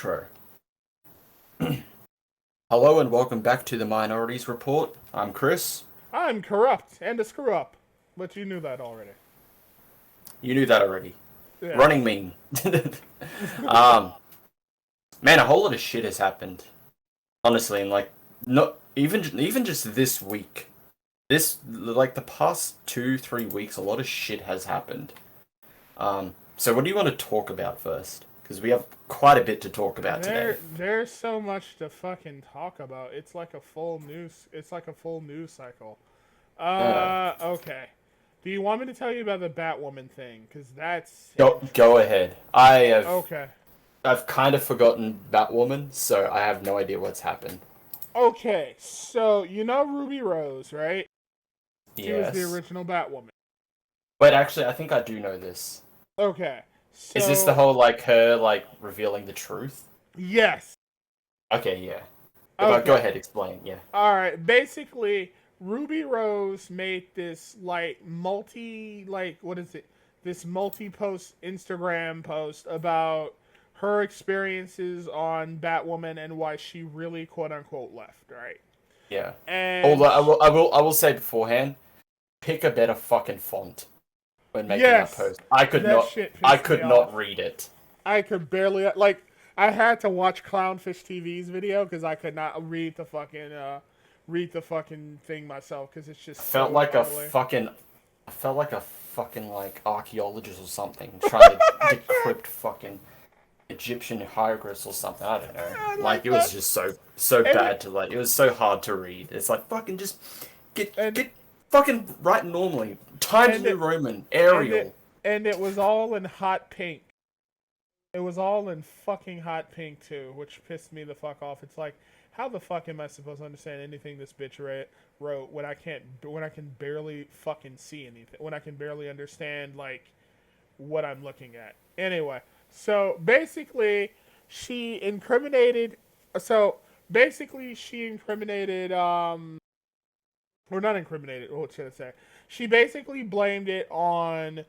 intro. Hello and welcome back to the Minorities Report. I'm Chris. I'm corrupt and a screw up. But you knew that already. You knew that already. Yeah. Running meme. um, Man, a whole lot of shit has happened. Honestly, and not even just this week. The past 2-3 weeks, a lot of shit has happened. So what do you want to talk about first? Because we have quite a bit to talk about today. There's so much to fucking talk about. It's like a full news. It's like a full news cycle. Uh, Okay. Do you want me to tell you about the Batwoman thing? Cause that's go ahead. okay. I've kind of forgotten Batwoman, so I have no idea what's happened. Okay, so you know Ruby Rose, right? She was the Yes. original Batwoman. Wait, actually, I think I do know this. Okay, Is this the so whole, her, revealing the truth? yes. Okay, yeah. Go Okay. ahead, explain, yeah. All right. Basically, Ruby Rose made this what is it? This multi-post Instagram post about her experiences on Batwoman and why she really quote unquote left, right? Yeah. And Although, I will say beforehand, pick a better fucking font when making that yes, post. I could that not, shit I pissed me could not off. read it. I could barely I had to watch Clownfish TV's video because I could not read the fucking thing myself because it's just Felt so like a gnarly. fucking, I felt like a fucking, archaeologist or something, trying to decrypt fucking Egyptian hieroglyphs or something. I don't know. Like It was that, just so and bad it, to It was so hard to read. It's like fucking just and get fucking write normally. Times and New it Roman, and Arial. it and it was all in hot pink. It was all in fucking hot pink too, which pissed me the fuck off. It's like, how the fuck am I supposed to understand anything this bitch wrote when I can barely fucking see anything, when I can barely understand what I'm looking at. Anyway, so basically, she incriminated. So she incriminated. Or not incriminated. What should I say? She basically blamed it on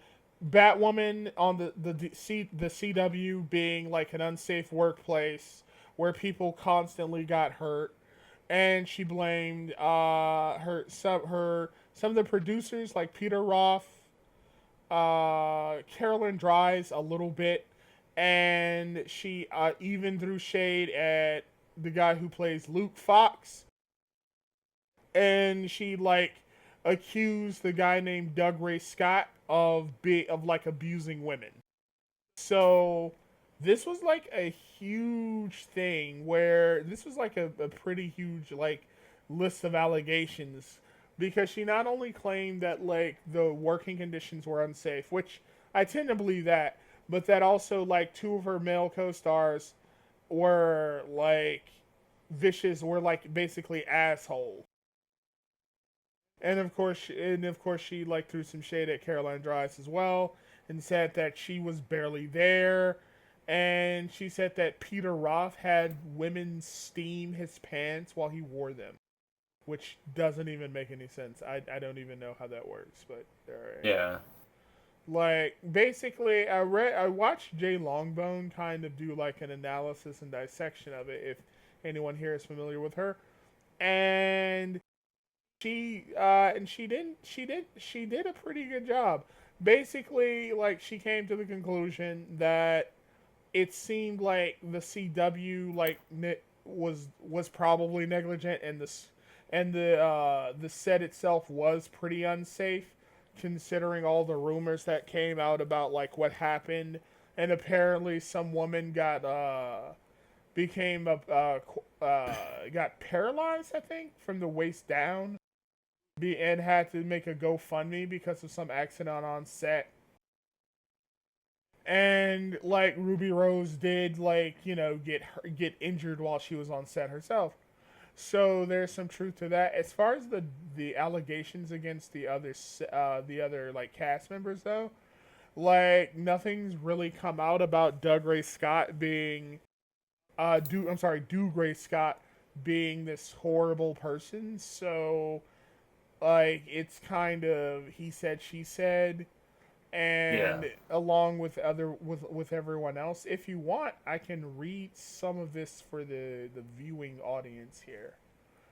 Batwoman, on the CW being like an unsafe workplace where people constantly got hurt, and she blamed some of the producers like Peter Roth, Carolyn Dries a little bit, and she even threw shade at the guy who plays Luke Fox, and she accused the guy named Doug Ray Scott of abusing women. So this was like a huge thing where this was like a pretty huge list of allegations, because she not only claimed that the working conditions were unsafe, which I tend to believe that, but that also two of her male co-stars were were basically assholes. And of course she threw some shade at Caroline Dries as well, and said that she was barely there, and she said that Peter Roth had women steam his pants while he wore them, which doesn't even make any sense. I don't even know how that works, but alright. Yeah. Basically, I watched Jay Longbone kind of do an analysis and dissection of it, if anyone here is familiar with her, and she did a pretty good job. Basically, she came to the conclusion that it seemed like the CW was probably negligent, and the set itself was pretty unsafe, considering all the rumors that came out about what happened. And apparently some woman got paralyzed, I think, from the waist down, and had to make a GoFundMe because of some accident on set. And Ruby Rose did get injured while she was on set herself. So there's some truth to that. As far as the allegations against the other cast members, though, nothing's really come out about Doug Ray Scott being Doug Ray Scott being this horrible person. So it's kind of he said, she said. and along with everyone else. If you want, I can read some of this for the viewing audience here.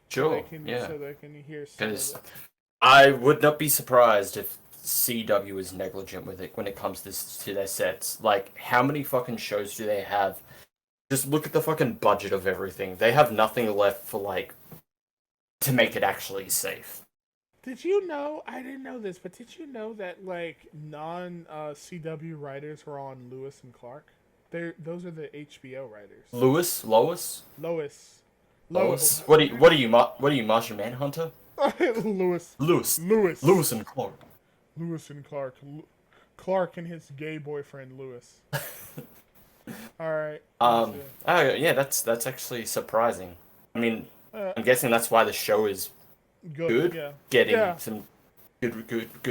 Sure. So they can hear some of Because it. I would not be surprised if CW is negligent with it when it comes to their sets. Like, how many fucking shows do they have? Just look at the fucking budget of everything. They have nothing left for, like, to make it actually safe. Did you know? I didn't know this, but did you know that like non CW writers were on Lewis and Clark? Those are the HBO writers. Lois? Lois. What are you, Martian Manhunter? Lewis. Lewis. Lewis. Lewis and Clark. Lewis and Clark. Clark and his gay boyfriend Lewis. All right. Oh yeah, that's actually surprising. I mean, I'm guessing that's why the show is good. Yeah. Getting some good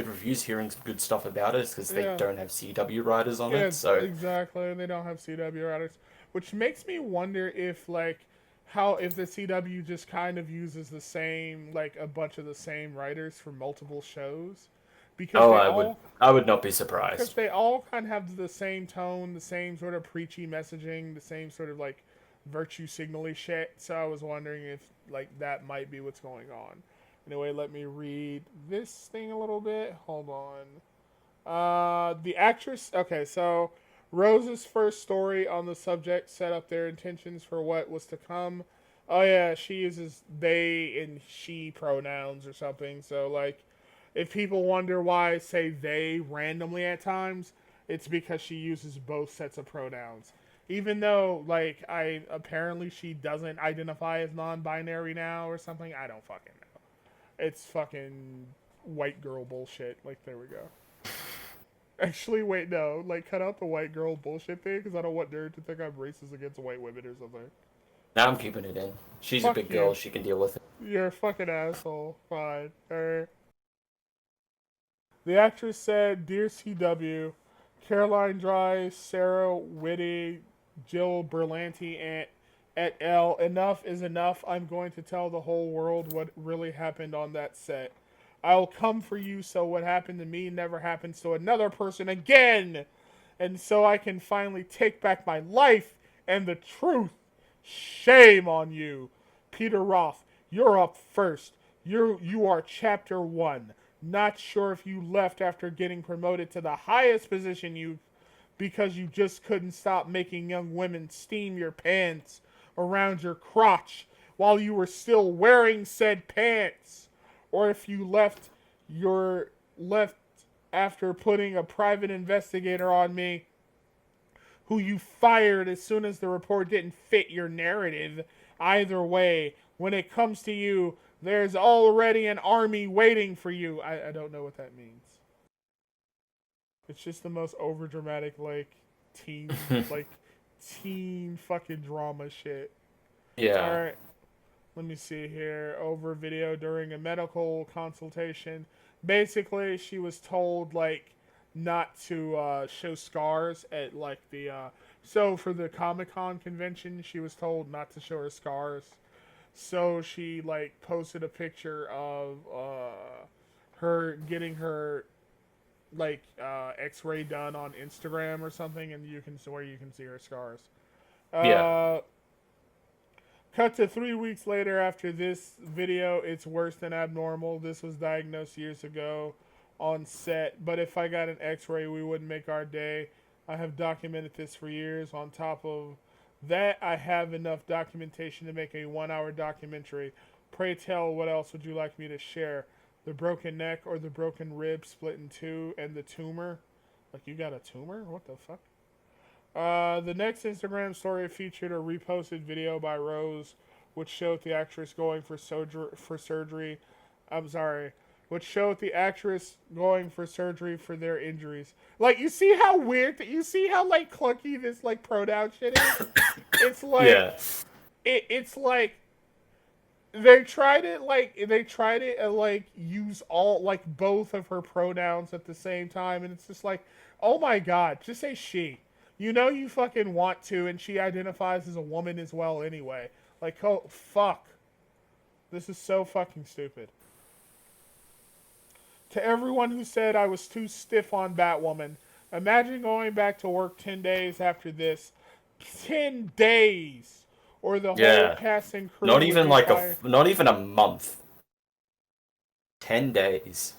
reviews, hearing some good stuff about it, because they don't have CW writers on it. So exactly, they don't have CW writers, which makes me wonder if if the CW just kind of uses the same, like a bunch of the same writers for multiple shows. Because I would not be surprised. Because they all kind of have the same tone, the same sort of preachy messaging, the same sort of like virtue signally shit. So I was wondering if like that might be what's going on. Anyway, let me read this thing a little bit. Hold on. The actress. Okay, so Rose's first story on the subject set up their intentions for what was to come. Oh yeah, she uses they and she pronouns or something. So like, if people wonder why I say they randomly at times, it's because she uses both sets of pronouns. Even though, like, apparently she doesn't identify as non-binary now or something. I don't fucking know. It's fucking white girl bullshit. Like, there we go. Actually, wait, no. Like, cut out the white girl bullshit thing, because I don't want Nerd to think I'm racist against white women or something. Now I'm keeping it in. She's a big girl. She can deal with it. You're a fucking asshole. Fine. Alright. The actress said, Dear CW, Caroline Dry, Sarah Whitty, Jill Berlanti, and et al. Enough is enough. I'm going to tell the whole world what really happened on that set. I'll come for you so what happened to me never happens to another person again. And so I can finally take back my life and the truth. Shame on you. Peter Roth, you're up first. You are chapter 1. Not sure if you left after getting promoted to the highest position because you just couldn't stop making young women steam your pants around your crotch while you were still wearing said pants, or if you left after putting a private investigator on me who you fired as soon as the report didn't fit your narrative. Either way, when it comes to you, there's already an army waiting for you. I don't know what that means. It's just the most overdramatic, like, teen fucking drama shit. Yeah. Alright. Let me see here. Over video during a medical consultation. Basically, she was told, like, not to show scars at, like, the... So, for the Comic-Con convention, she was told not to show her scars. So she like posted a picture of her getting her like X-ray done on Instagram or something, and you can see her scars. Cut to 3 weeks later after this video. It's worse than abnormal. This was diagnosed years ago on set, but if I got an X-ray, we wouldn't make our day. I have documented this for years. On top of that, I have enough documentation to make a 1-hour documentary. Pray tell, what else would you like me to share? The broken neck or the broken rib split in two and the tumor? Like, you got a tumor? What the fuck? The next Instagram story featured a reposted video by Rose, which showed the actress going for surgery. Which showed the actress going for surgery for their injuries. Like, you see how weird, you see how, like, clunky this, like, pronoun shit is? It's like, it's like, they tried to, use all, like, both of her pronouns at the same time, and it's just like, oh my god, just say she. You know you fucking want to, and she identifies as a woman as well anyway. Like, oh, fuck. This is so fucking stupid. To everyone who said I was too stiff on Batwoman, imagine going back to work 10 days after this. 10 days! Or the whole Yeah. cast and crew Not would even be like fired. not even a month. 10 days.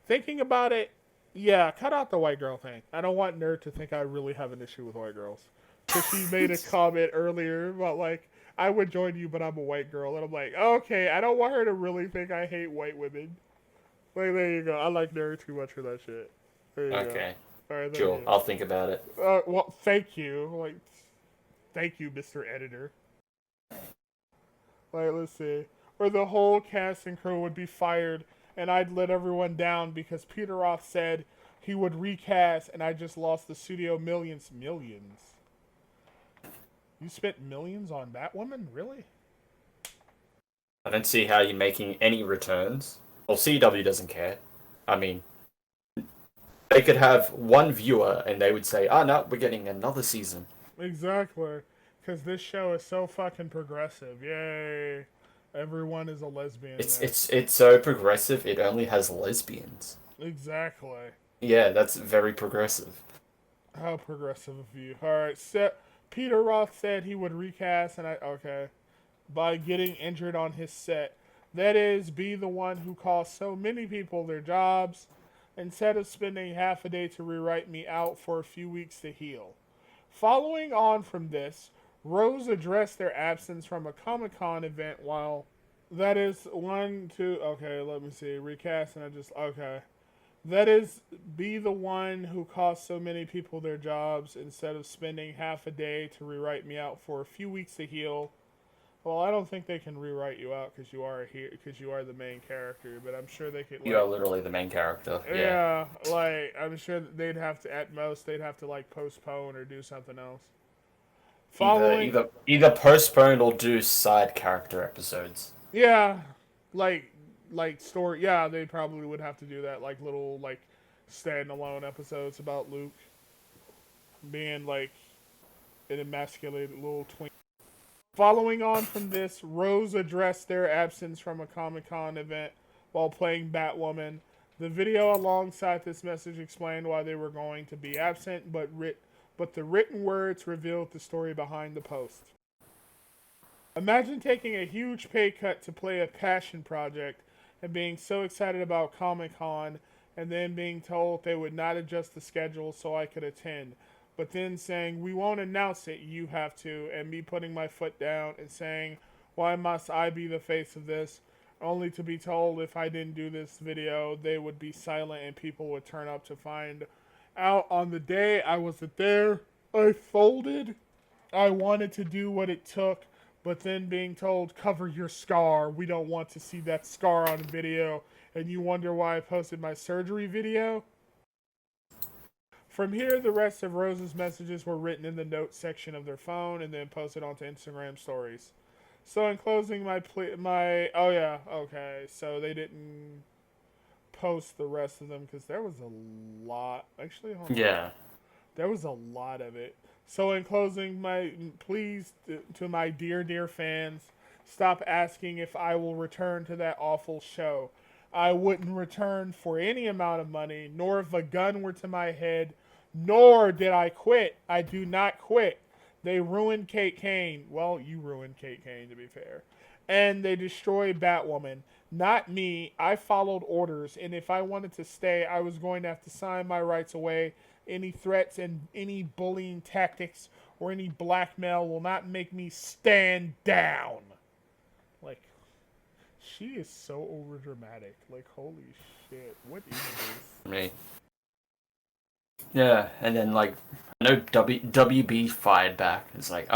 Thinking about it, yeah, cut out the white girl thing. I don't want Nerd to think I really have an issue with white girls. Because she made a comment earlier about, like, I would join you, but I'm a white girl. And I'm like, okay, I don't want her to really think I hate white women. Like, there you go. I like Nerd too much for that shit. There you Okay. go. Alright, thank Sure, you. I'll think about it. Well, thank you. Like, thank you, Mr. Editor. Like, let's see. Or the whole cast and crew would be fired, and I'd let everyone down because Peter Roth said he would recast, and I just lost the studio millions. Millions? You spent millions on Batwoman? Really? I don't see how you're making any returns. Well, CW doesn't care. I mean, they could have one viewer and they would say, "Oh no, we're getting another season." Exactly. Because this show is so fucking progressive. Yay. Everyone is a lesbian It's now. it's so progressive. It only has lesbians. Exactly. Yeah, that's very progressive. How progressive of you. Alright, Peter Roth said he would recast, and okay, by getting injured on his set. That is, be the one who cost so many people their jobs, instead of spending half a day to rewrite me out for a few weeks to heal. Following on from this, Rose addressed their absence from a Comic-Con event while... That is, okay, let me see, recast, and okay. That is, be the one who cost so many people their jobs instead of spending half a day to rewrite me out for a few weeks to heal. Well, I don't think they can rewrite you out because you are here because you are the main character, but I'm sure they could. You are literally the main character. Yeah. Yeah, like I'm sure they'd have to at most they'd have to like postpone or do something else. Following, Either postpone or do side character episodes. yeah, like story. Yeah, they probably would have to do that, like little like standalone episodes about Luke being like an emasculated little twink. Following on from this, Rose addressed their absence from a Comic-Con event while playing Batwoman. The video alongside this message explained why they were going to be absent, but the written words revealed the story behind the post. Imagine taking a huge pay cut to play a passion project and being so excited about Comic-Con and then being told they would not adjust the schedule so I could attend, but then saying, we won't announce it, you have to, and me putting my foot down and saying, why must I be the face of this, only to be told if I didn't do this video, they would be silent and people would turn up to find out on the day I wasn't there. I folded. I wanted to do what it took, but then being told, cover your scar, we don't want to see that scar on video, and you wonder why I posted my surgery video? From here, the rest of Rose's messages were written in the notes section of their phone and then posted onto Instagram stories. So in closing, oh yeah, okay, so they didn't post the rest of them because there was a lot. Actually, hold on. Yeah. There was a lot of it. So in closing, please to my dear fans, stop asking if I will return to that awful show. I wouldn't return for any amount of money, nor if a gun were to my head, nor did I quit. I do not quit. They ruined Kate Kane. Well, you ruined Kate Kane, to be fair. And they destroyed Batwoman. Not me. I followed orders, and if I wanted to stay, I was going to have to sign my rights away. Any threats and any bullying tactics or any blackmail will not make me stand down. Like, she is so overdramatic. Like, holy shit. What is this? Me. Yeah, and then like I know WB fired back. It's like,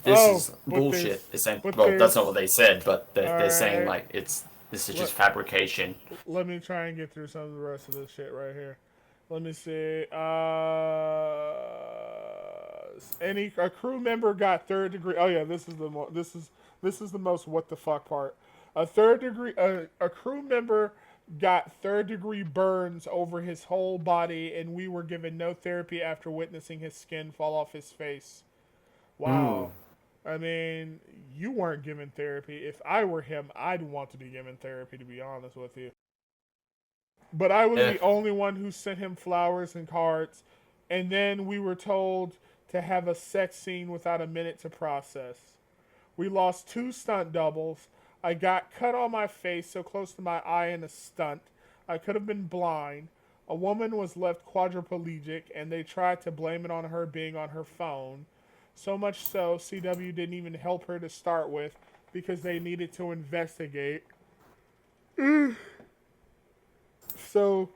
this is bullshit. It's saying, well, that's not what they said, but they're saying like this is just fabrication. Let me try and get through some of the rest of this shit right here. Let me see. A crew member got third degree. Oh yeah, this is the most what the fuck part. A crew member got third degree burns over his whole body, and we were given no therapy after witnessing his skin fall off his face. Wow. Ooh. I mean, you weren't given therapy. If I were him, I'd want to be given therapy, to be honest with you. But I was Yeah. the only one who sent him flowers and cards. And then we were told to have a sex scene without a minute to process. We lost 2 stunt doubles. I got cut on my face so close to my eye in a stunt. I could have been blind. A woman was left quadriplegic, and they tried to blame it on her being on her phone. So much so, CW didn't even help her to start with because they needed to investigate. So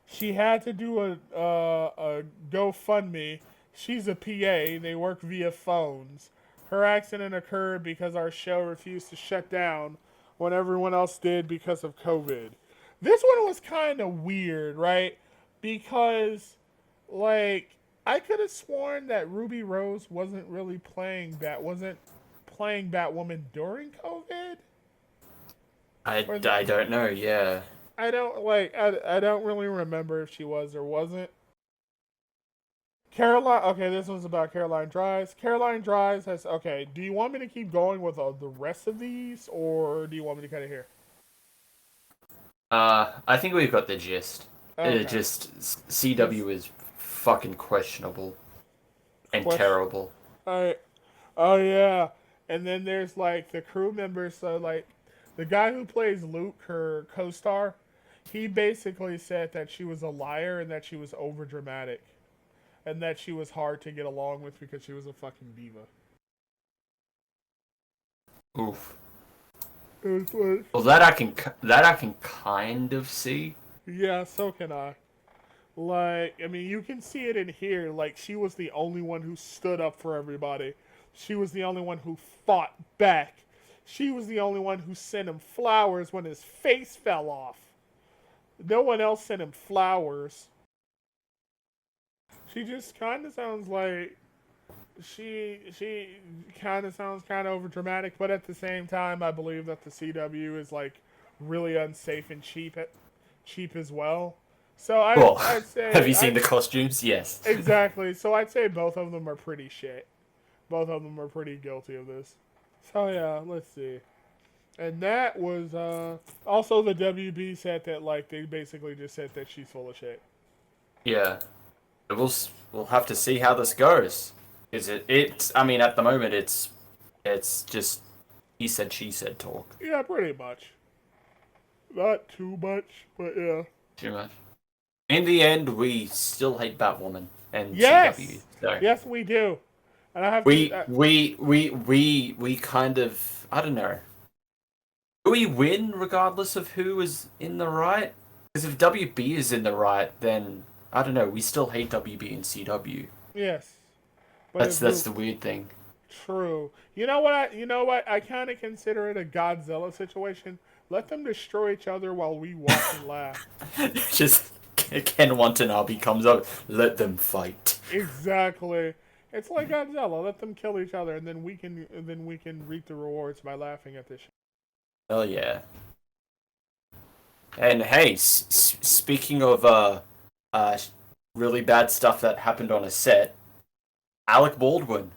she had to do a GoFundMe. She's a PA. They work via phones. Her accident occurred because our show refused to shut down when everyone else did because of COVID. This one was kind of weird, right? Because, like, I could have sworn that Ruby Rose wasn't playing Batwoman during COVID. I don't know. Yeah. I don't really remember if she was or wasn't. Caroline, okay, this one's about Caroline Dries. Caroline Dries has, okay, do you want me to keep going with the rest of these, or do you want me to cut it here? I think we've got the gist. Okay. It just CW is fucking questionable and terrible. Alright. Oh, yeah. And then there's, like, the crew members, so, like, the guy who plays Luke, her co-star, he basically said that she was a liar and that she was overdramatic. And that she was hard to get along with because she was a fucking diva. Oof. It's like, Well, that I can kind of see. yeah, so can I. Like, I mean, you can see it in here. Like, she was the only one who stood up for everybody. She was the only one who fought back. She was the only one who sent him flowers when his face fell off. No one else sent him flowers. She just kind of sounds like she kind of sounds kind of over dramatic, but at the same time, I believe that the CW is like really unsafe and cheap as well. So I'd say, have you seen the costumes? Yes. Exactly. So I'd say both of them are pretty shit. Both of them are pretty guilty of this. So yeah, let's see. And that was also the WB said that like they basically just said that she's full of shit. Yeah. We'll have to see how this goes. It's I mean at the moment it's just he said she said talk. Yeah, pretty much. Not too much, but yeah. Too much. In the end, we still hate Batwoman and Yes! CW. So Yes, we do. And I have we to, we kind of I don't know. Do we win regardless of who is in the right? Because if WB is in the right, then I don't know. We still hate WB and CW. yes. But That's the weird thing. true. You know what? I kind of consider it a Godzilla situation. Let them destroy each other while we watch and laugh. Just Ken Watanabe comes up. Let them fight. Exactly. It's like Godzilla. Let them kill each other, and then we can reap the rewards by laughing at this shit. Oh yeah. And hey, speaking of really bad stuff that happened on a set, Alec Baldwin.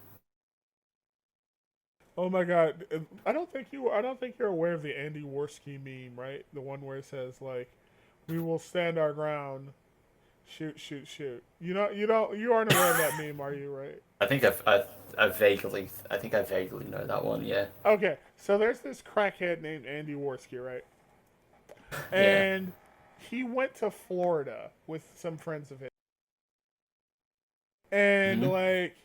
Oh my god! I don't think you're aware of the Andy Worski meme, right? The one where it says like, "We will stand our ground, shoot, shoot, shoot." You aren't aware of that meme, are you? Right? I think I vaguely know that one. Yeah. Okay, so there's this crackhead named Andy Worski, right? Yeah. And he went to Florida with some friends of his, and like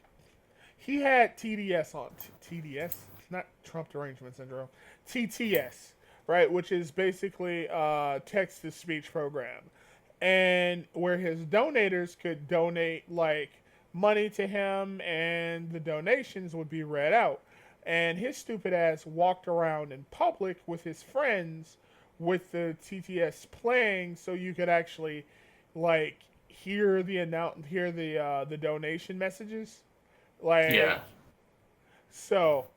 he had TDS on TDS, not Trump derangement syndrome, TTS, right, which is basically text to speech program, and where his donators could donate like money to him, and the donations would be read out, and his stupid ass walked around in public with his friends with the TTS playing, so you could actually like hear the donation messages. Like, Yeah. so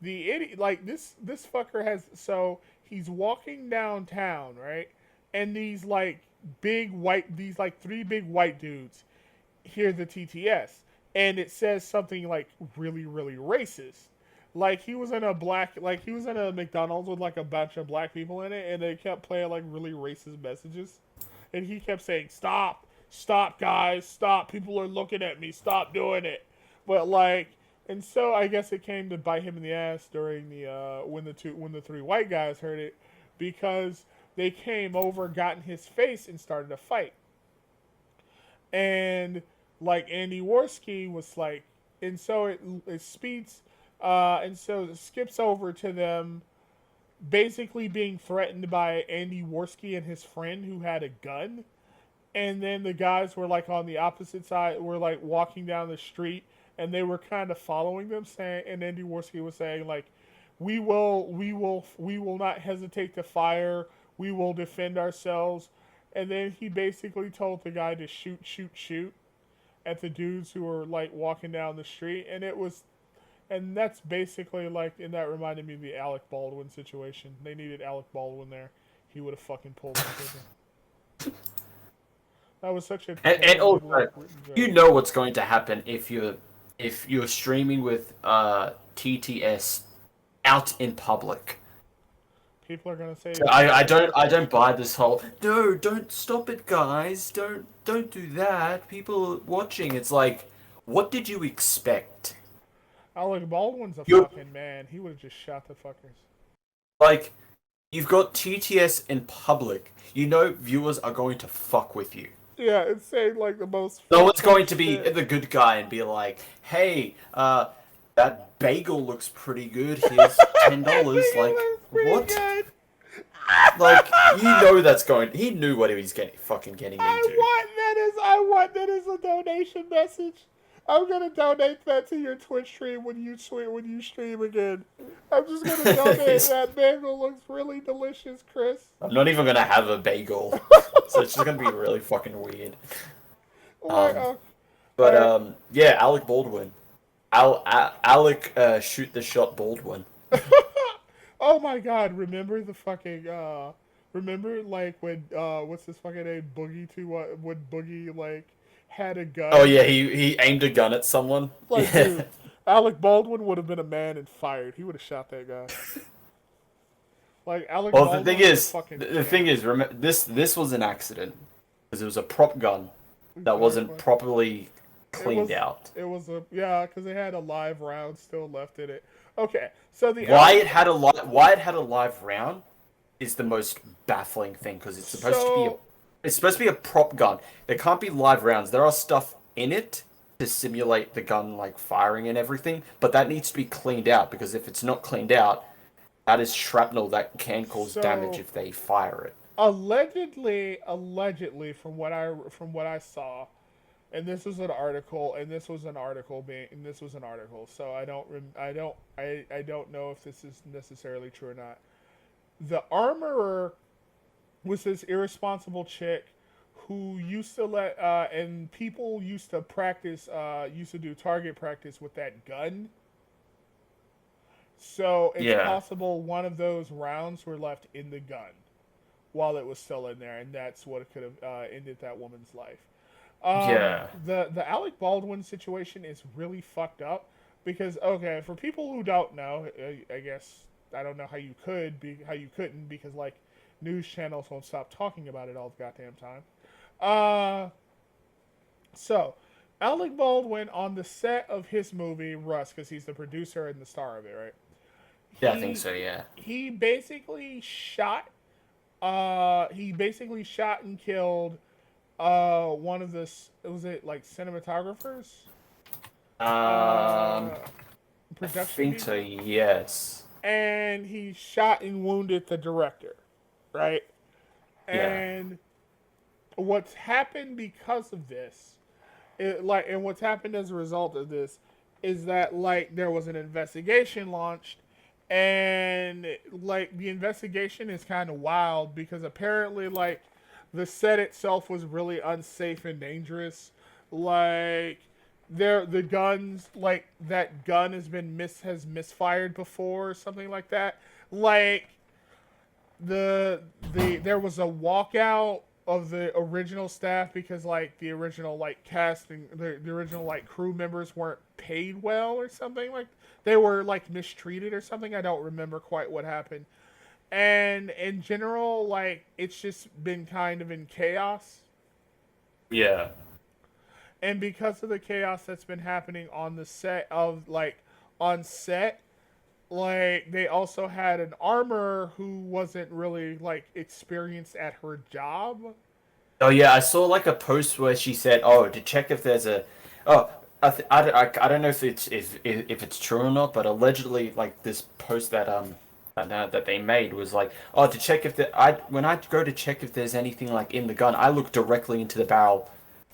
the idiot, like this fucker has, so he's walking downtown, right? And these like three big white dudes hear the TTS, and it says something like really, really racist. Like he was in a McDonald's with like a bunch of black people in it, and they kept playing like really racist messages, and he kept saying, "Stop, stop, guys, stop! People are looking at me. Stop doing it." But like, and so I guess it came to bite him in the ass during the when the three white guys heard it, because they came over, got in his face, and started a fight. And like Andy Worski was like, and so it speeds, and so it skips over to them basically being threatened by Andy Worski and his friend who had a gun. And then the guys were like on the opposite side, were like walking down the street, and they were kind of following them, saying, and Andy Worski was saying like, we will not hesitate to fire. We will defend ourselves. And then he basically told the guy to shoot at the dudes who were like walking down the street, and that's basically like, and that reminded me of the Alec Baldwin situation. They needed Alec Baldwin there. He would have fucking pulled the trigger. That was such a and also, you know what's going to happen if you're streaming with TTS out in public. People are gonna say, I don't buy this whole, no, don't stop it, guys, don't do that, people are watching. It's like, what did you expect? Alec Baldwin's a fucking man. He would have just shot the fuckers. Like, you've got TTS in public. You know viewers are going to fuck with you. Yeah, it's saying like the most. No one's going to be the good guy and be like, hey, that bagel looks pretty good. Here's $10. Like, what? Good. Like, you know that's going. He knew what he was getting into. I want that as a donation message. I'm gonna donate that to your Twitch stream when you stream again. I'm just gonna donate that bagel. Looks really delicious, Chris. I'm not even gonna have a bagel, so it's just gonna be really fucking weird. Yeah, Alec Baldwin. Alec shoot the shot Baldwin. Oh my god, remember the fucking remember like when what's this fucking name, when Boogie like had a gun. Oh yeah, he aimed a gun at someone. Like, yeah. Dude, Alec Baldwin would have been a man and fired. He would have shot that guy. Like Alec Well, Baldwin the thing is, remember this was an accident because it was a prop gun that wasn't properly cleaned out. It was because it had a live round still left in it. Okay, so why it had a live round is the most baffling thing, because it's supposed to be a prop gun. There can't be live rounds. There are stuff in it to simulate the gun like firing and everything, but that needs to be cleaned out, because if it's not cleaned out, that is shrapnel that can cause damage if they fire it. Allegedly, from what I saw. And this was an article, so I don't know if this is necessarily true or not. The armorer was this irresponsible chick who used to and people used to do target practice with that gun. So it's possible one of those rounds were left in the gun while it was still in there, and that's what could have ended that woman's life. The Alec Baldwin situation is really fucked up because, okay, for people who don't know, I guess I don't know how you couldn't, because like news channels won't stop talking about it all the goddamn time. So Alec Baldwin on the set of his movie Rust, because he's the producer and the star of it, right? Yeah, I think so. Yeah. He basically shot and killed one of the, was it like cinematographers? Production I think people? So, yes. And he shot and wounded the director, right? And what's happened because of this, and what's happened as a result of this, is that like there was an investigation launched, and like the investigation is kind of wild because apparently like the set itself was really unsafe and dangerous. Like the guns, like that gun has misfired before or something like that. Like there was a walkout the original staff because like the original like cast and the original like crew members weren't paid well or something, like they were like mistreated or something. I don't remember quite what happened. And in general, like it's just been kind of in chaos. Yeah. And because of the chaos that's been happening on the set of like on set, like they also had an armor who wasn't really like experienced at her job. Oh yeah, I saw like a post where she said, "Oh, to check if there's a." Oh, I don't know if it's true or not, but allegedly, like this post that they made was like, "Oh, to check if when I go to check if there's anything like in the gun, I look directly into the barrel."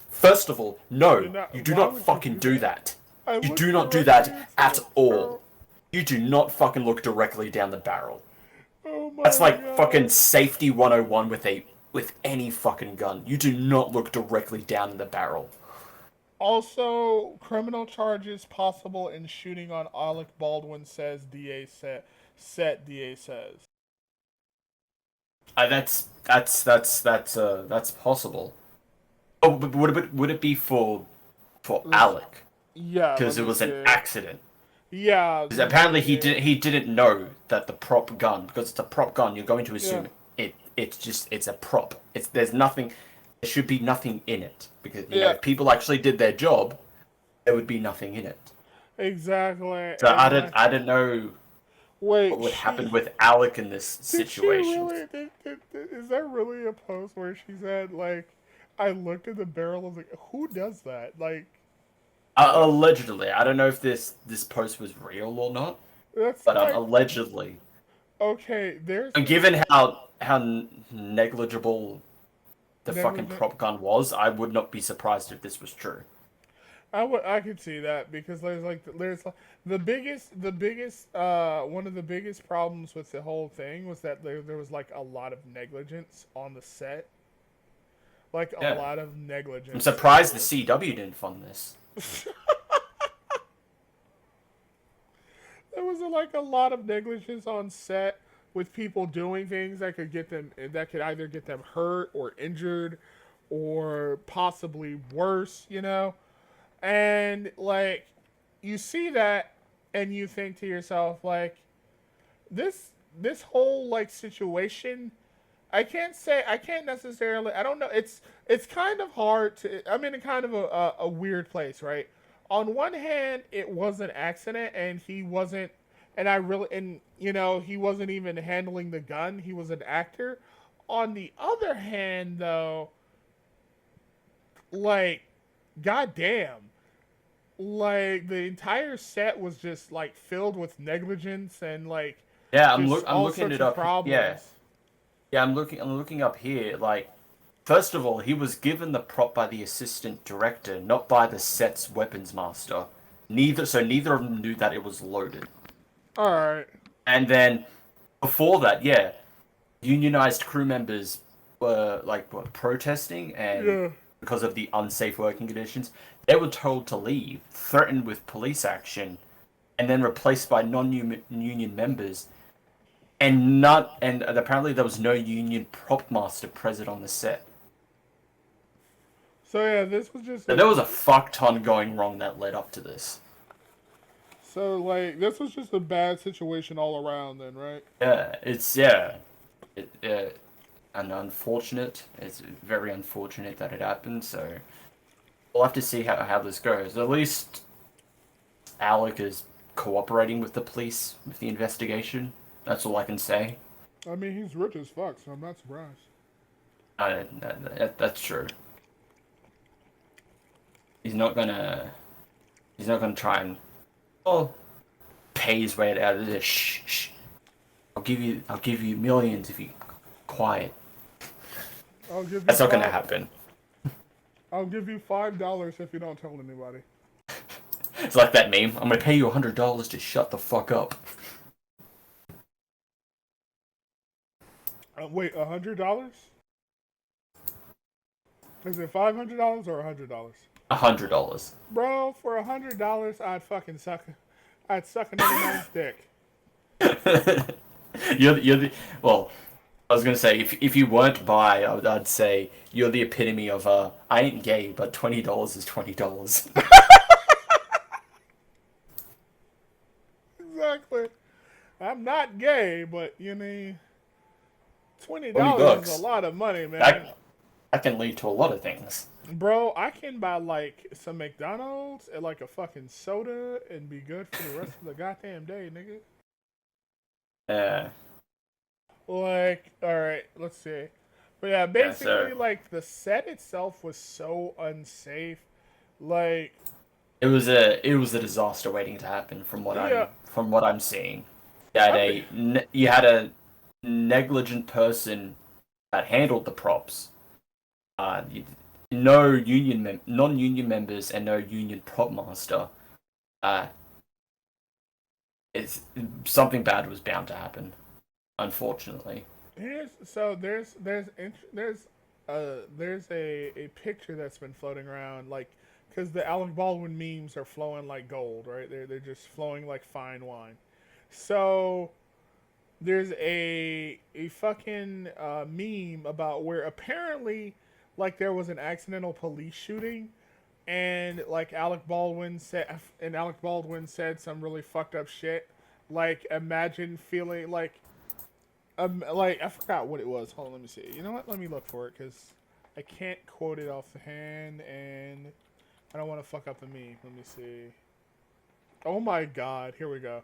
First of all, no, you do Why not would you fucking do do that? that. I You looked do not do directly that into at the all. barrel. You do not fucking look directly down the barrel. Oh my That's like God. fucking safety 101 with any fucking gun. You do not look directly down in the barrel. Also, criminal charges possible in shooting on Alec Baldwin, says DA DA says. That's possible. Oh, but would it be for Let's, Alec? yeah, let Because it me was an see. accident. Yeah, Because apparently he didn't know that the prop gun, because it's a prop gun, you're going to assume it's a prop. There's nothing, there should be nothing in it, because if people actually did their job, there would be nothing in it. exactly. So And I don't know what wait, would happen with Alec in this did she situation. really? Is that really a post where she said like, I looked at the barrel, I was like, who does that? Like, Allegedly, I don't know if this post was real or not, that's but like, allegedly. okay. There's And this given how negligible the fucking negligent. prop gun was, I would not be surprised if this was true. I could see that because there's like, the biggest one of the biggest problems with the whole thing was that there was like a lot of negligence on the set, like a Yeah. lot of negligence. I'm surprised the CW didn't fund this. There was like a lot of negligence on set with people doing things that could either get them hurt or injured or possibly worse, you know? And like you see that and you think to yourself like this whole like situation, I can't necessarily, I don't know, it's kind of hard to, I'm in a kind of a weird place, right? On one hand, it was an accident and he wasn't, and you know, he wasn't even handling the gun, he was an actor. On the other hand though, like goddamn, like the entire set was just like filled with negligence and like Yeah, just I'm all looking sorts it of up. Yeah, problems. yeah, I'm looking up here. Like, first of all, he was given the prop by the assistant director, not by the set's weapons master. Neither of them knew that it was loaded. All right. And then before that, yeah, unionized crew members were protesting, and Yeah. because of the unsafe working conditions, they were told to leave, threatened with police action, and then replaced by non-union members. And apparently there was no union prop master present on the set. So yeah, this was just So there was a fuck ton going wrong that led up to this. so like this was just a bad situation all around then, right? And unfortunate. It's very unfortunate that it happened. So we'll have to see how this goes. At least Alec is cooperating with the police with the investigation. That's all I can say. I mean, he's rich as fuck, so I'm not surprised. That's true. He's not gonna try and pay his way out of this. Shh, shh. I'll give you millions if you quiet. That's not gonna happen. I'll give you $5 if you don't tell anybody. It's like that meme. I'm gonna pay you $100 to shut the fuck up. Wait, $100? Is it $500 or $100? $100. Bro, for $100, I'd suck another man's dick. You're the well. I was gonna say if you weren't bi, I'd say you're the epitome of I ain't gay, but $20 is $20. Exactly. I'm not gay, but you know, $20 20 is a bucks. lot of money, man. That can lead to a lot of things. Bro, I can buy like some McDonald's and like a fucking soda and be good for the rest of the goddamn day, nigga. Yeah. Like, all right, let's see. But yeah, Yeah. basically, So like the set itself was so unsafe. Like, it was a disaster waiting to happen yeah, from what I'm seeing. You had a negligent person that handled the props. Uh, you- no non-union members and no union prop master. Uh, it's something bad was bound to happen, unfortunately. there's a picture that's been floating around, like, because the Alec Baldwin memes are flowing like gold, right? They're just flowing like fine wine. So there's a fucking meme about where apparently like there was an accidental police shooting, and Alec Baldwin said some really fucked up shit. Like, imagine feeling like, I forgot what it was. Hold on, let me see. You know what? Let me look for it because I can't quote it off the hand, and I don't want to fuck up the meme. Let me see. Oh my god, here we go.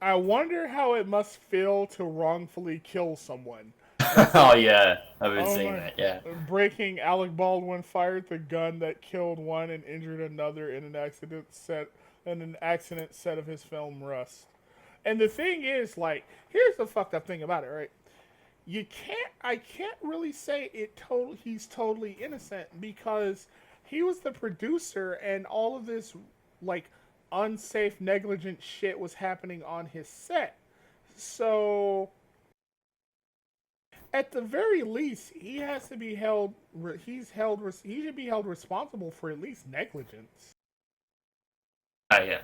I wonder how it must feel to wrongfully kill someone. That's Oh it. yeah, I've been Oh seeing my. that. Yeah. Breaking, Alec Baldwin fired the gun that killed one and injured another in an accident set of his film Rust. And the thing is, like, here's the fucked up thing about it, right? I can't really say he's totally innocent because he was the producer and all of this like unsafe negligent shit was happening on his set. So at the very least, he has to be held. He should be held responsible for at least negligence. Yeah.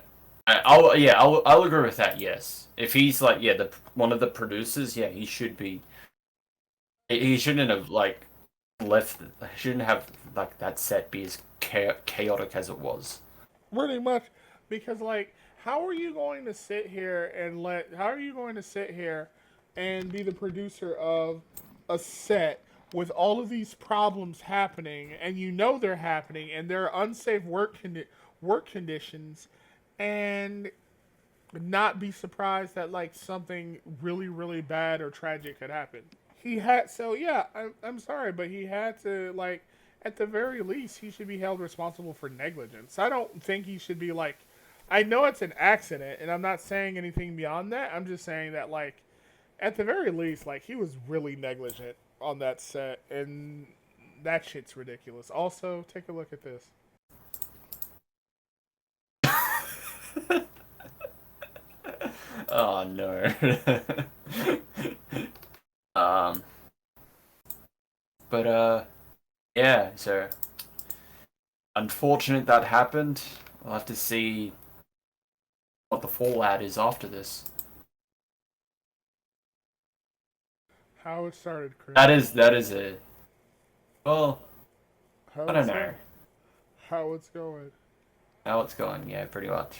I'll agree with that. Yes, if he's like the one of the producers, yeah, he should be. He shouldn't have like left. He shouldn't have like that set be as chaotic as it was. Pretty much, because like, how are you going to sit here and How are you going to sit here and be the producer of a set with all of these problems happening, and you know they're happening, and there are unsafe work conditions, and not be surprised that like something really really bad or tragic could happen. He had so yeah. I'm sorry, but he had to like at the very least he should be held responsible for negligence. I don't think he should be like. I know it's an accident, and I'm not saying anything beyond that. I'm just saying that like at the very least, like he was really negligent on that set, and that shit's ridiculous. Also, take a look at this. Oh no. um, but yeah. So unfortunate that happened. We'll have to see what the fallout is after this. How it started, Chris. That is a well. How I don't it's know going. How it's going. how it's going. Yeah, pretty much.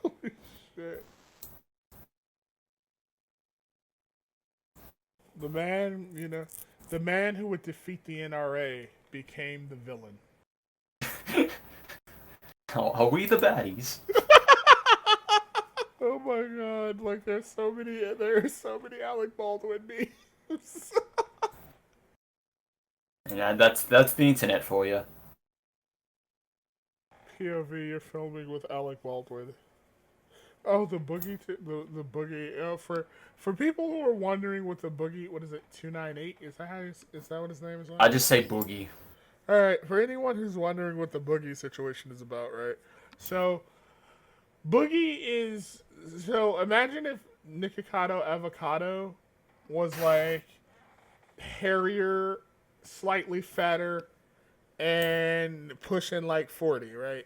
Holy shit. The man, the man who would defeat the NRA became the villain. Are we the baddies? Oh my god! Like there's so many Alec Baldwin memes. And that's the internet for you. POV, you're filming with Alec Baldwin. Oh, the boogie. For people who are wondering what the boogie, what is it? 298? Is that what his name is? I just say boogie. All right. For anyone who's wondering what the boogie situation is about, right? So Boogie is so imagine if Nikocado Avocado was like hairier, slightly fatter, and pushing like 40, right?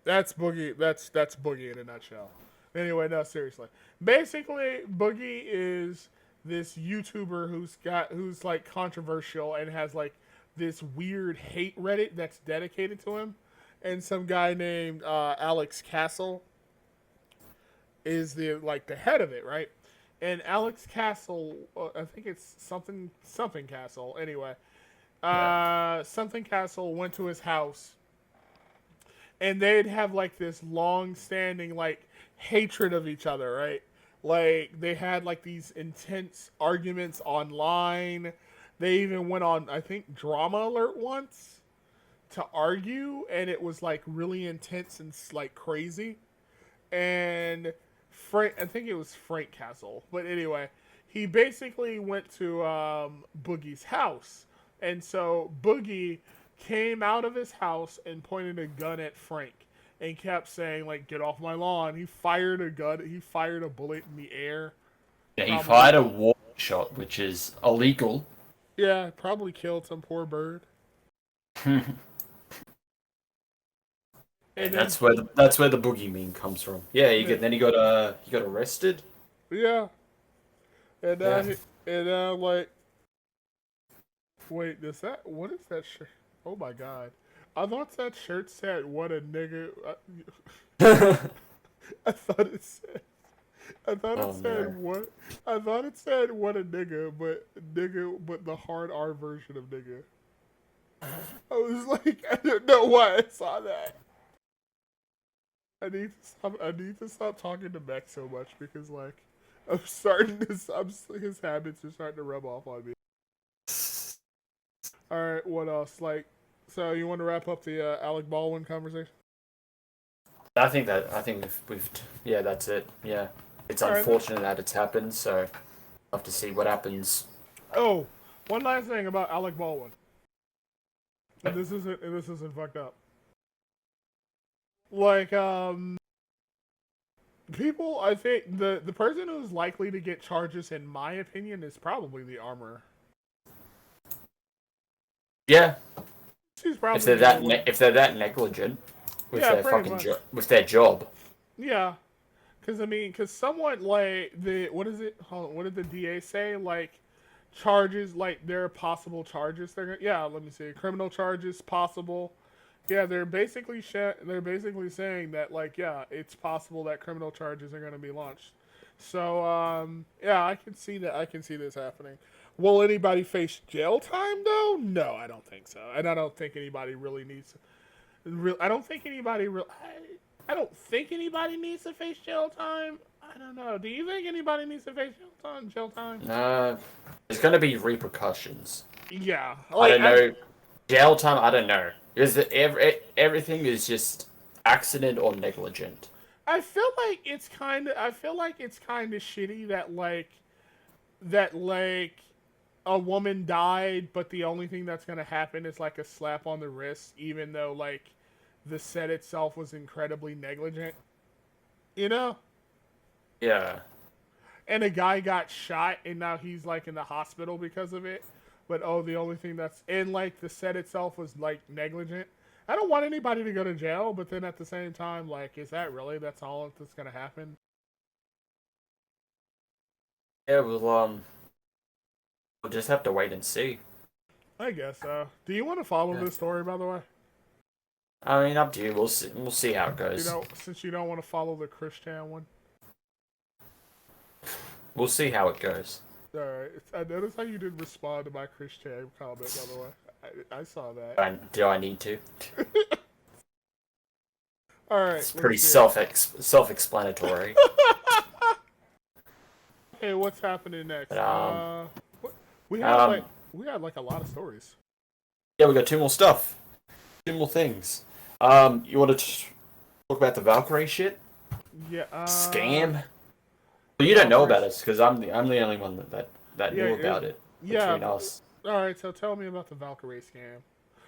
That's Boogie. That's Boogie in a nutshell. Anyway, no, seriously. Basically, Boogie is this YouTuber who's like controversial and has like this weird hate Reddit that's dedicated to him, and some guy named Alex Castle is the head of it, right? And Alex Castle, I think it's something Castle. Anyway, something Castle went to his house, and they'd have like this long-standing like hatred of each other, right? Like they had like these intense arguments online. They even went on, I think, Drama Alert once to argue, and it was like really intense and like crazy. And I think it was Frank Castle, but anyway, he basically went to Boogie's house, and so Boogie came out of his house and pointed a gun at Frank and kept saying like, "Get off my lawn." He fired a gun. He fired a bullet in the air. Yeah, he fired a warning shot, which is illegal. Yeah, probably killed some poor bird. And that's where the Boogie meme comes from. Yeah, then he got arrested. Yeah, and Yeah. like, wait, what is that shirt? Oh my god, I thought that shirt said "What a nigga." I thought it said. I thought it said no. what? I thought it said "What a nigga," but the hard R version of nigga. I was like, I don't know why I saw that. I need to stop talking to Max so much because like his habits are starting to rub off on me. All right, what else? Like, so you want to wrap up the Alec Baldwin conversation? I think we've that's it. Yeah, it's unfortunate that it's happened. So I'll have to see what happens. Oh, one last thing about Alec Baldwin. And this isn't fucked up. Like, people, I think the person who's likely to get charges, in my opinion, is probably the armorer. Yeah, She's probably if they're that negligent with their fucking with their job. Yeah, because someone like what is it? What did the DA say? Like charges, like there are possible charges. Let me see, criminal charges possible. Yeah, they're basically saying that like it's possible that criminal charges are going to be launched. So I can see that. I can see this happening. Will anybody face jail time though? No, I don't think so. And I don't think anybody really needs. I don't think anybody needs to face jail time. I don't know. Do you think anybody needs to face jail time? There's going to be repercussions. Yeah, I don't know. Jail time, I don't know. Is everything is just accident or negligent? I feel like it's kind of shitty that a woman died, but the only thing that's gonna happen is like a slap on the wrist, even though like the set itself was incredibly negligent. You know? Yeah. And a guy got shot, and now he's like in the hospital because of it. But the only thing like the set itself was like negligent. I don't want anybody to go to jail, but then at the same time, like, is that really that's all that's gonna happen? Yeah, we'll just have to wait and see. I guess so. Do you want to follow this story, by the way? I mean, up to you. We'll see how it goes. Since you don't want to follow the Christian one. We'll see how it goes. Alright. I noticed how you didn't respond to my Christian comment, by the way. I saw that. Do I need to? Alright. It's pretty self-explanatory. Hey, what's happening next? But, we had like a lot of stories. Yeah, we got two more stuff. Two more things. You want to talk about the Valkyrae shit? Yeah. Scam? Well, you don't know about it because I'm the only one that knew about it. Between us. All right, so tell me about the Valkyrae scam.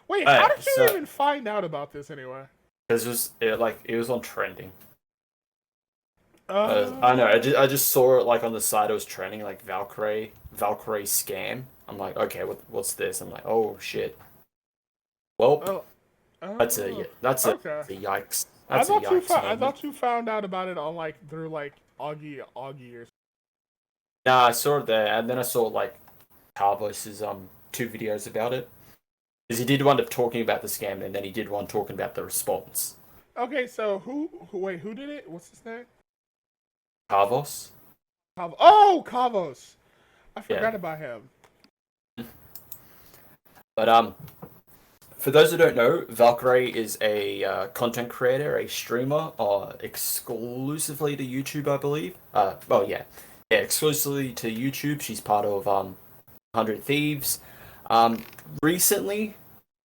Wait, how did you even find out about this anyway? Because it was on trending. I know. I just saw it like on the side. It was trending like Valkyrae scam. I'm like, okay, what's this? I'm like, oh shit. Well, Oh, that's a okay. yikes. I That's a thought you yikes found I moment. thought you found out about it on like through like Augie or Nah, I saw it there, and then I saw like Carvos's 2 videos about it. Because he did one of talking about the scam, and then he did one talking about the response. okay. So wait, who did it? What's his name? Carvos? Oh, Kavos. I Yeah. forgot about him. But for those who don't know, Valkyrae is a content creator, a streamer, exclusively to YouTube, I believe. Well, yeah, exclusively to YouTube. She's part of 100 Thieves. Um, Recently,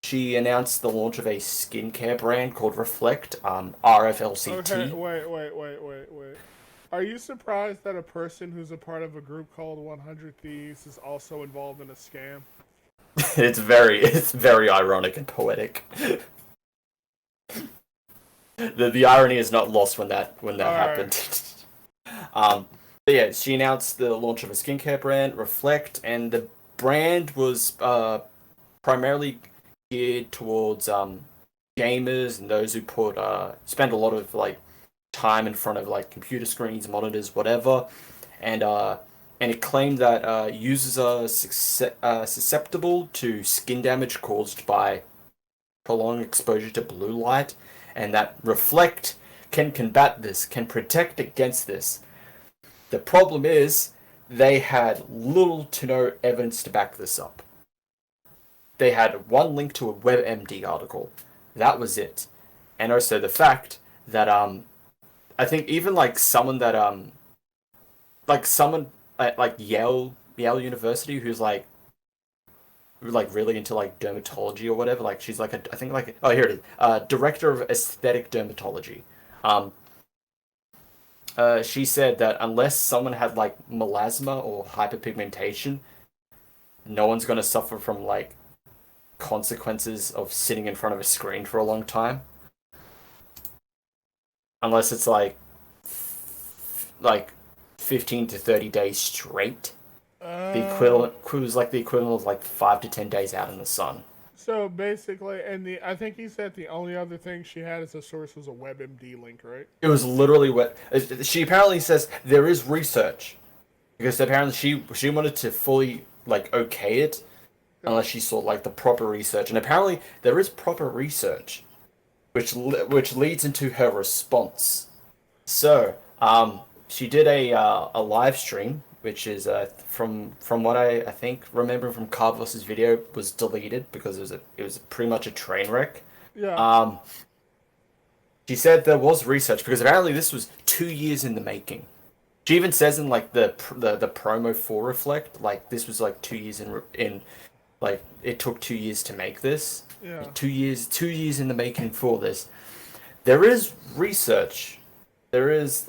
she announced the launch of a skincare brand called Reflect, Okay, RFLCT. wait. Are you surprised that a person who's a part of a group called 100 Thieves is also involved in a scam? It's very ironic and poetic. The irony is not lost when that Alright. happened. um, but yeah, she announced the launch of a skincare brand, Reflect, and the brand was primarily geared towards gamers and those who spend a lot of like time in front of like computer screens, monitors, whatever, and it claimed that users are susceptible to skin damage caused by prolonged exposure to blue light, and that Reflect can combat this, can protect against this. The problem is they had little to no evidence to back this up. They had one link to a WebMD article. That was it. And also the fact that I think even like someone that like someone at like Yale University who's like really into like dermatology or whatever. Like she's like I think like, oh, here it is, director of aesthetic dermatology. Um, she said that unless someone had like melasma or hyperpigmentation, no one's gonna suffer from like consequences of sitting in front of a screen for a long time, unless it's like 15 to 30 days straight. The Uh, equivalent was like the equivalent of like 5 to 10 days out in the sun. so basically, and I think he said the only other thing she had as a source was a WebMD link, right? It was literally what she apparently says there is research because apparently she wanted to fully like okay it Yeah. unless she saw like the proper research, and apparently there is proper research which leads into her response. So she did a live stream which is from what I think remember from Carvos's video was deleted because it was pretty much a train wreck. Yeah. um She said there was research because apparently this was 2 years in the making. She even says in like the promo for Reflect, like this was like 2 years in like it took 2 years to make this. Yeah. 2 years in the making for this. There is research. There is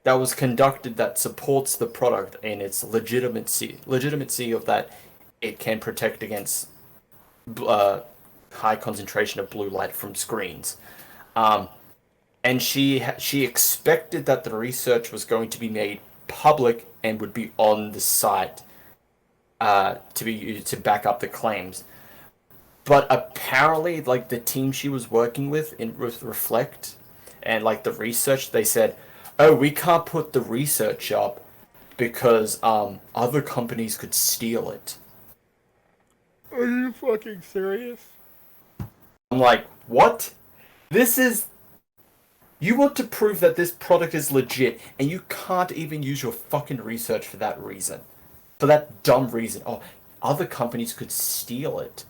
that was conducted that supports the product and its legitimacy of that it can protect against uh, high concentration of blue light from screens. Um, and she expected that the research was going to be made public and would be on the site to be used to back up the claims. But apparently, like the team she was working with Reflect and like the research, they said, "Oh, we can't put the research up because other companies could steal it." Are you fucking serious? I'm like, "What? This is You want to prove that this product is legit, and you can't even use your fucking research for that reason. For that dumb reason. Oh, other companies could steal it.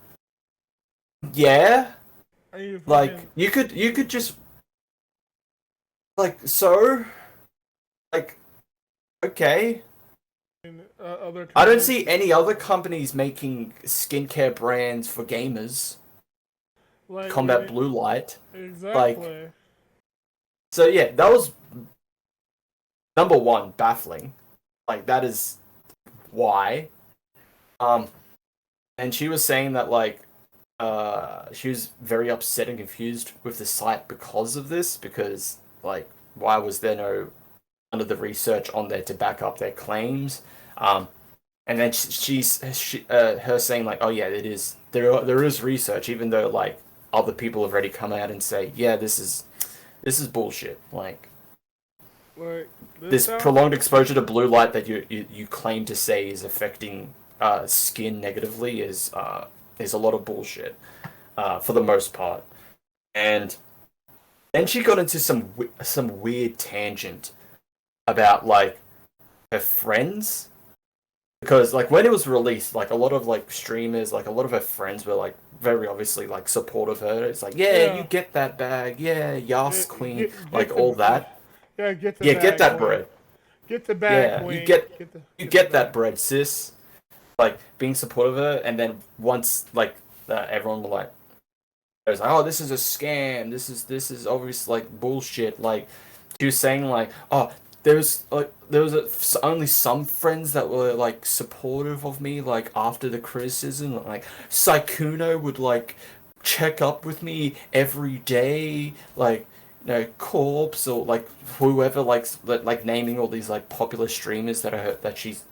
Yeah? Are you Like, fucking you could just so like okay. other I don't companies? see any other companies making skincare brands for gamers. Like Combat blue light. Like exactly. so yeah, that was number one, baffling. Like that is why. Um and she was saying that like she was very upset and confused with the site because of this because like why was there no none of the research on there to back up their claims? And then her saying like, oh yeah, it is there is research, even though like other people have already come out and say, yeah, this is bullshit. Like this prolonged exposure to blue light that you claim to say is affecting skin negatively is a lot of bullshit for the most part. And then she got into some weird tangent about like her friends, because like when it was released, like a lot of like streamers, like a lot of her friends were like very obviously like supportive of her. It's like, yeah, you get that bag, yeah, Yas Queen, like all that. Yeah, get the Yeah, bag, get that queen. bread. Get the bag, Yeah, queen. you get that bread, sis. Like being supportive of her, and then once like everyone were like, it was like, oh, this is a scam. This is obviously like bullshit. Like she was saying like, oh, there was only some friends that were like supportive of me like after the criticism. Like Saikuno would like check up with me every day, like Corpse or like whoever like naming all these like popular streamers that she's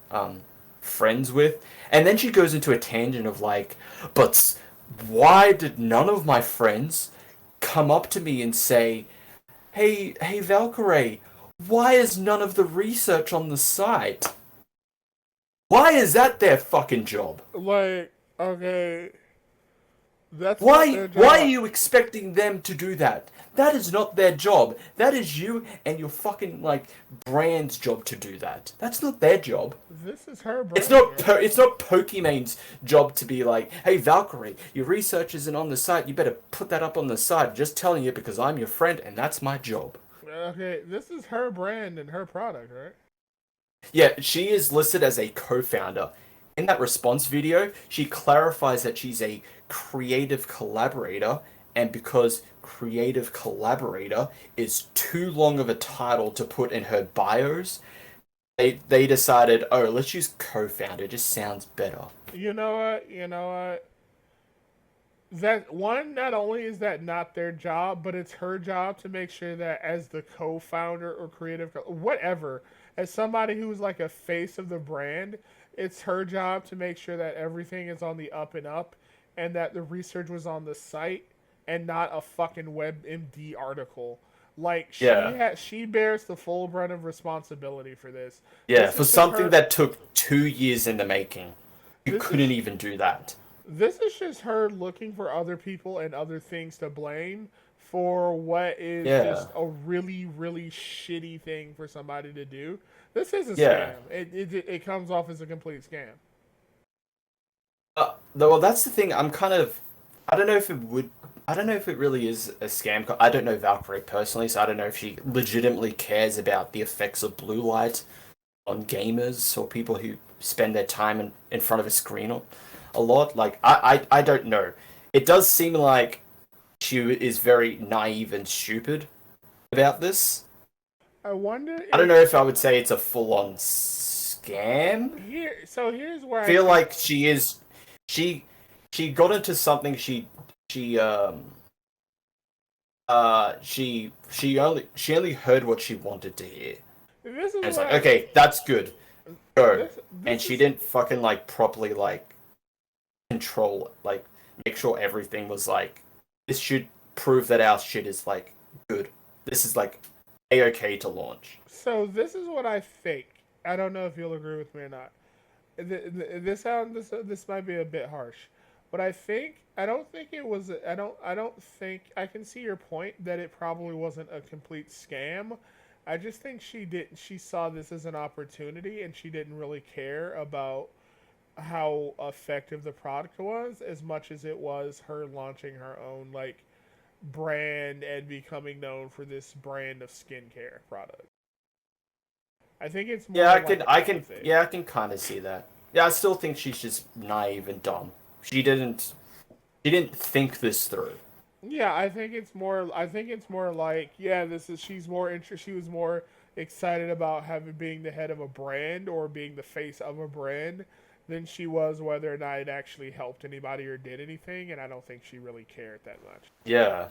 friends with, and then she goes into a tangent of like, but why did none of my friends come up to me and say, hey Valkyrae, why is none of the research on the site? Why is that their fucking job? Like, okay, that's why are you expecting them to do that? That is not their job. That is you and your fucking like brand's job to do that. That's not their job. This is her brand. It's not Pokemon's job to be like, hey Valkyrae, your research isn't on the site. You better put that up on the site. I'm just telling you because I'm your friend and that's my job. Okay, this is her brand and her product, right? Yeah, she is listed as a co-founder. In that response video, she clarifies that she's a creative collaborator, and because creative collaborator is too long of a title to put in her bios, they decided, oh, let's use co-founder. It just sounds better. You know what? That one, not only is that not their job, but it's her job to make sure that as the co-founder or creative, whatever, as somebody who's like a face of the brand, it's her job to make sure that everything is on the up and up, and that the research was on the site and not a fucking WebMD article. Like she bears the full brunt of responsibility for this. Yeah, for something that took 2 years in the making, you couldn't even do that. This is just her looking for other people and other things to blame for what is just a really, really shitty thing for somebody to do. This is a scam. It comes off as a complete scam. Well, that's the thing. I don't know if it really is a scam. I don't know Valkyrae personally, so I don't know if she legitimately cares about the effects of blue light on gamers or people who spend their time in front of a screen a lot. Like, I don't know. It does seem like she is very naive and stupid about this. I wonder. I don't know if I would say it's a full-on scam. Here's where I feel like she is. She got into something. She only heard what she wanted to hear. This is and it's like, okay, that's good. Go. And she didn't fucking like properly like control, like make sure everything was like, this should prove that our shit is like good. This is like A-okay to launch. So this is what I think. I don't know if you'll agree with me or not. This might be a bit harsh, but I don't think it was. I don't think I can see your point that it probably wasn't a complete scam. I just think she saw this as an opportunity and she didn't really care about how effective the product was as much as it was her launching her own like brand and becoming known for this brand of skincare product. I think it's more I can kind of see that. Yeah, I still think she's just naive and dumb. She didn't think this through. Yeah, I think it's more like she was more excited about being the head of a brand or being the face of a brand than she was whether or not it actually helped anybody or did anything, and I don't think she really cared that much. Yeah.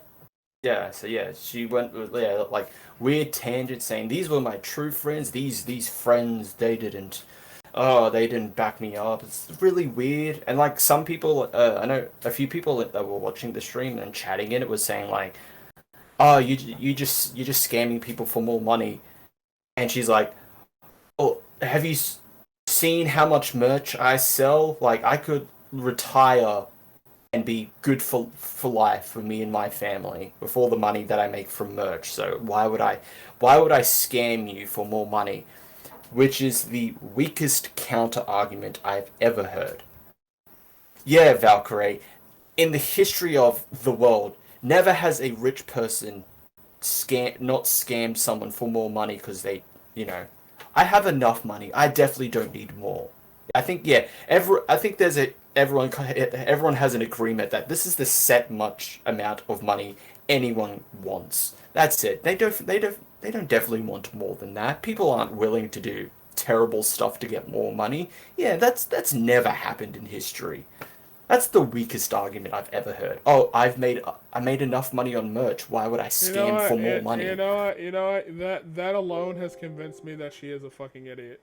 Yeah, so yeah, she went with like weird tangents saying these were my true friends. These friends they didn't back me up. It's really weird. And like some people, I know a few people that were watching the stream and chatting in it was saying like, oh you're just scamming people for more money. And she's like, oh, have you seen how much merch I sell? Like I could retire and be good for life for me and my family with all the money that I make from merch. So why would I scam you for more money? Which is the weakest counter argument I've ever heard. Yeah, Valkyrae, in the history of the world, never has a rich person not scammed someone for more money because they, you know, I have enough money. I definitely don't need more. I think yeah, I think everyone has an agreement that this is the set much amount of money anyone wants. That's it. They don't definitely want more than that. People aren't willing to do terrible stuff to get more money. Yeah, that's never happened in history. That's the weakest argument I've ever heard. Oh, I made enough money on merch. Why would I You know scam for what? more money? You know what? That alone has convinced me that she is a fucking idiot.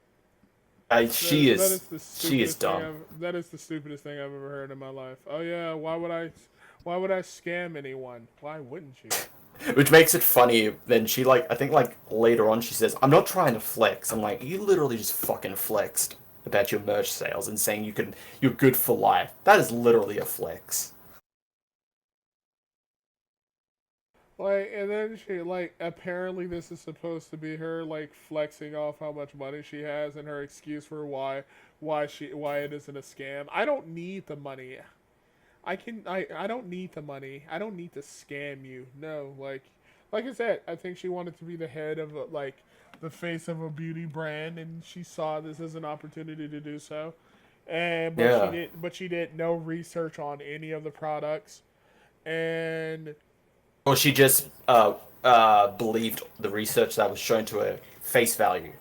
She is dumb. That is the stupidest thing I've ever heard in my life. Oh yeah, why would I scam anyone? Why wouldn't you? Which makes it funny. Then she like I think like later on she says, "I'm not trying to flex." I'm like, you literally just fucking flexed about your merch sales and saying you're good for life. That is literally a flex. Like, and then she like apparently this is supposed to be her like flexing off how much money she has and her excuse for why it isn't a scam. I don't need the money. I don't need the money. I don't need to scam you. No, like I said, I think she wanted to be the head of like the face of a beauty brand, and she saw this as an opportunity to do so. And Yeah. but she did no research on any of the products, and Or she just believed the research that was shown to her face value.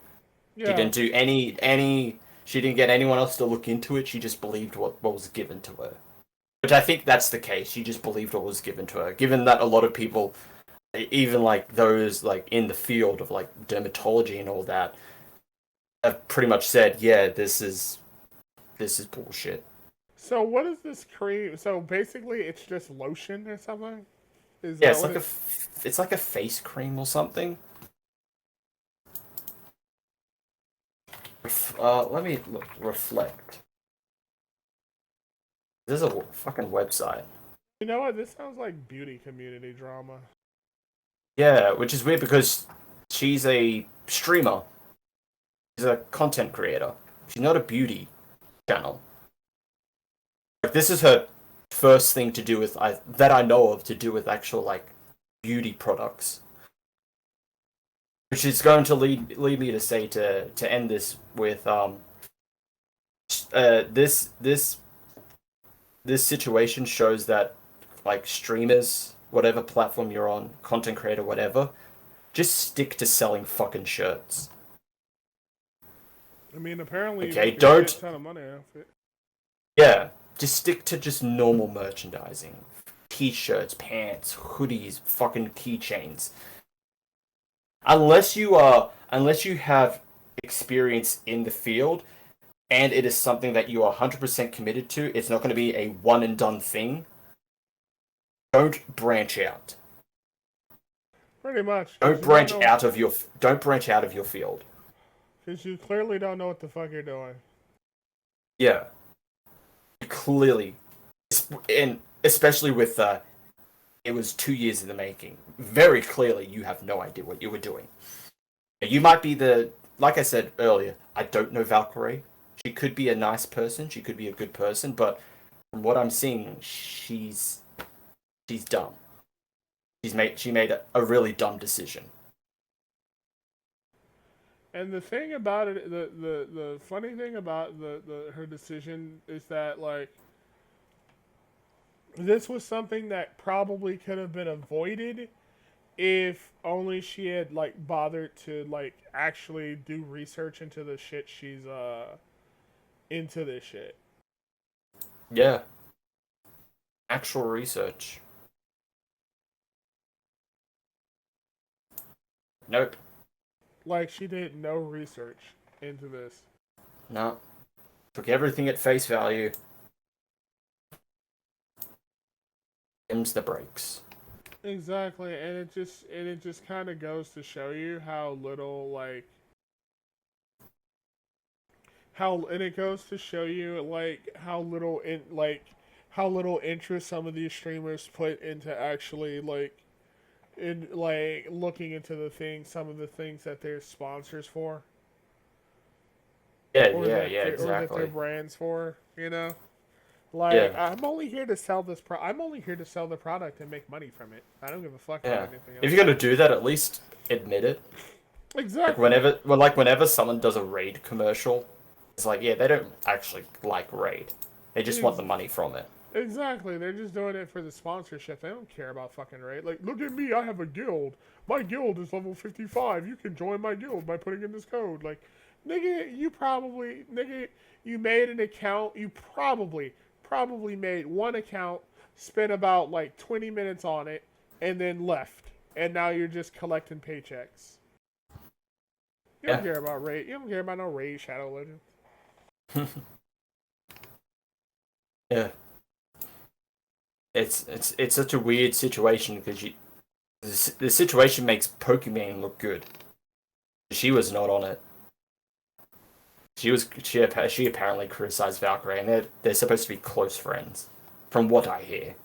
She yeah. didn't do any. She didn't get anyone else to look into it. She just believed what was given to her. Which I think that's the case. She just believed what was given to her. Given that a lot of people, even like those like in the field of like dermatology and all that, have pretty much said, yeah, this is bullshit. So what is this cream? So basically, it's just lotion or something. Is Yeah, that what it? it's like a face cream or something. Let me reflect. This is a fucking website. You know what? This sounds like beauty community drama. Yeah, which is weird because she's a streamer. She's a content creator. She's not a beauty channel. Like this is her first thing to do with that I know of to do with actual like beauty products. Which is going to lead me to say to end this with this this situation shows that like streamers, whatever platform you're on, content creator, whatever, just stick to selling fucking shirts. I mean, apparently you Okay, make a shit don't ton of money off it. yeah, just stick to just normal merchandising. T-shirts, pants, hoodies, fucking keychains. Unless you have experience in the field and it is something that you are 100% committed to, it's not going to be a one and done thing. Don't branch out. Pretty much, because you don't know, Don't branch out of your field. because you clearly don't know what the fuck you're doing. Yeah, clearly, and especially with it was 2 years in the making. Very clearly, you have no idea what you were doing. You might be like I said earlier. I don't know Valkyrae. She could be a nice person. She could be a good person, but from what I'm seeing, she's dumb. She made a really dumb decision. And the thing about it, the funny thing about the her decision is that like this was something that probably could have been avoided if only she had like bothered to like actually do research into the shit she's into this shit. Yeah, actual research. nope. Like, she did no research into this. No. Took everything at face value. Dims the brakes. Exactly, and it just kind of goes to show you how little like how and it goes to show you like how little interest some of these streamers put into actually like in like looking into some of the things that they're sponsors for Yeah, or or that they're exactly. brands for, you know. Yeah, Like, I'm only here to sell I'm only here to sell the product and make money from it. I don't give a fuck about yeah. anything If else. you're gonna do that, at least admit it. Exactly. Like whenever someone does a Raid commercial, it's like, yeah, they don't actually like Raid. They just want the money from it. Exactly. They're just doing it for the sponsorship. They don't care about fucking rate. Like, look at me. I have a guild. My guild is level 55. You can join my guild by putting in this code. Like, nigga, you made an account. You probably made one account, spent about like 20 minutes on it, and then left. And now you're just collecting paychecks. You don't Yeah. care about rate. You don't care about no raid, Shadow Legends. Yeah. It's such a weird situation because the situation makes Pokemon look good. She was not on it. She apparently criticized Valkyrae, and they're supposed to be close friends, from what I hear.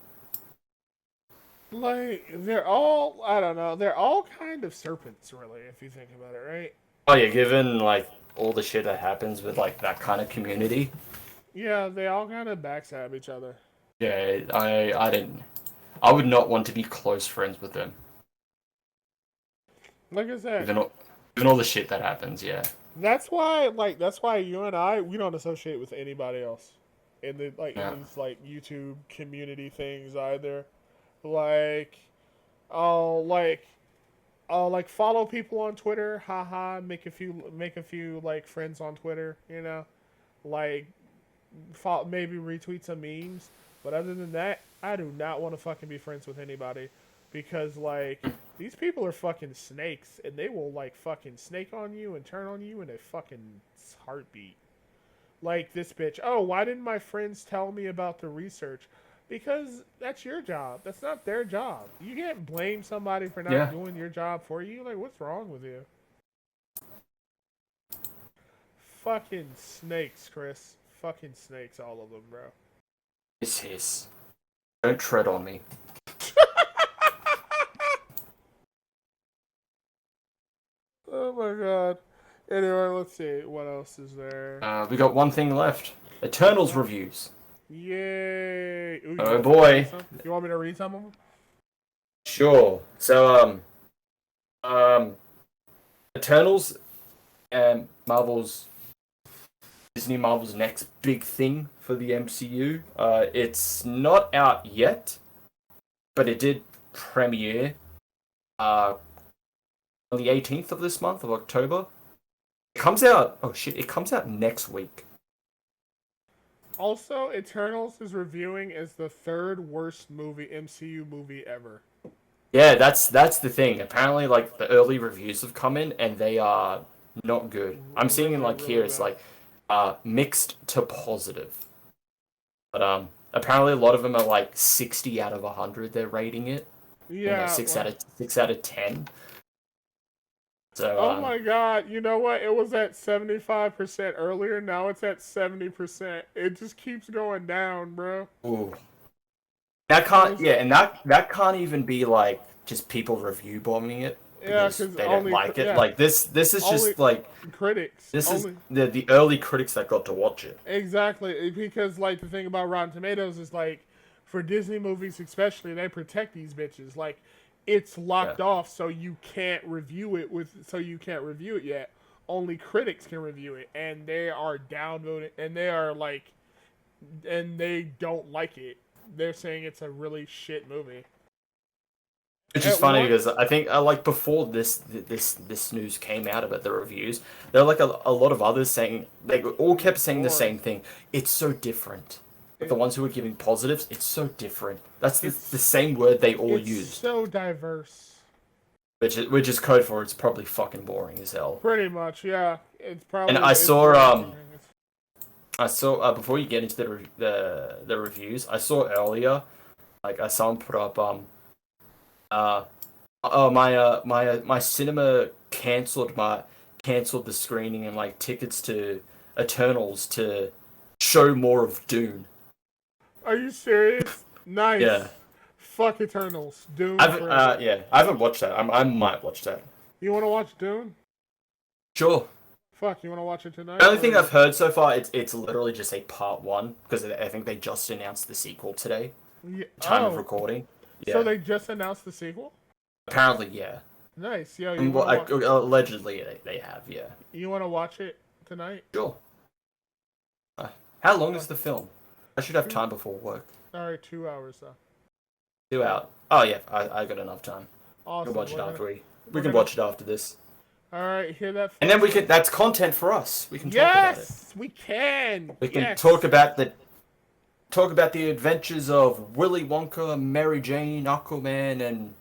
Like, they're all, I don't know, they're all kind of serpents, really, if you think about it, right? Oh yeah, given like all the shit that happens with like that kind of community. Yeah, they all kind of backstab each other. Yeah, I didn't. I would not want to be close friends with them. Like I said, Given all the shit that happens, yeah. that's why you and I, we don't associate with anybody else in in Yeah. these like YouTube community things either. Like, I'll like I'll like follow people on Twitter, haha, make a few like friends on Twitter, you know, like maybe retweet some memes. But other than that, I do not want to fucking be friends with anybody because like these people are fucking snakes and they will like fucking snake on you and turn on you in a fucking heartbeat. Like this bitch. Oh, why didn't my friends tell me about the research? Because that's your job. That's not their job. You can't blame somebody for not Yeah. doing your job for you. Like, what's wrong with you? Fucking snakes, Chris. Fucking snakes, all of them, bro. Hiss. Don't tread on me. Oh my god. Anyway, let's see. What else is there? We got one thing left. Eternals reviews. Yay! Ooh, Oh boy. You want me to read some of them? Sure. So Eternals and Disney Marvel's next big thing for the MCU. It's not out yet, but it did premiere on the 18th of this month of October. It comes out. Oh shit! It comes out next week. Also, Eternals is reviewing as the third worst MCU movie ever. Yeah, that's the thing. Apparently, like the early reviews have come in and they are not good. I'm seeing in like here it's like mixed to positive. But apparently a lot of them are like 60 out of 100 they're rating it. Yeah. 6 out of 10. So oh my god, you know what? It was at 75% earlier, now it's at 70%. It just keeps going down, bro. ooh. That can't and that can't even be like just people review bombing it because they don't like it. Like this is just like critics. This is the early critics that got to watch it. Exactly, because like the thing about Rotten Tomatoes is like for Disney movies especially, they protect these bitches. Like it's locked off so you can't review it yet. Only critics can review it and they are downvoted and they don't like it. They're saying it's a really shit movie. Which is funny because I think like before this news came out about the reviews, there were like a lot of others saying they all kept saying the same thing. It's so different. But the ones who were giving positives, it's so different. That's the same word they all used. It's so diverse. which is code for it's probably fucking boring as hell. Pretty much, yeah. It's probably. And I it's saw very boring. before you get into the reviews, I saw earlier, like someone put up my cinema cancelled the screening and like tickets to Eternals to show more of Dune. Are you serious? Nice. Yeah. Fuck Eternals. Dune. I haven't watched that. I might watch that. You want to watch Dune? Sure. Fuck, you want to watch it tonight? The only thing I've heard so far, it's literally just a part one because I think they just announced the sequel today. Yeah. Time of recording. Yeah. So they just announced the sequel? Apparently, yeah. Nice. Yeah. Allegedly, they have. Yeah. You want to watch it tonight? Sure. How long is the film? I should have time before work. All right, 2 hours though. 2 hours. Oh yeah, I got enough time. Awesome. We can watch it after we can watch it after this. All right, hear that? And then we can. That's content for us. We can talk about it. Yes, we can. We can talk about the adventures of Willy Wonka, Mary Jane, Aquaman, and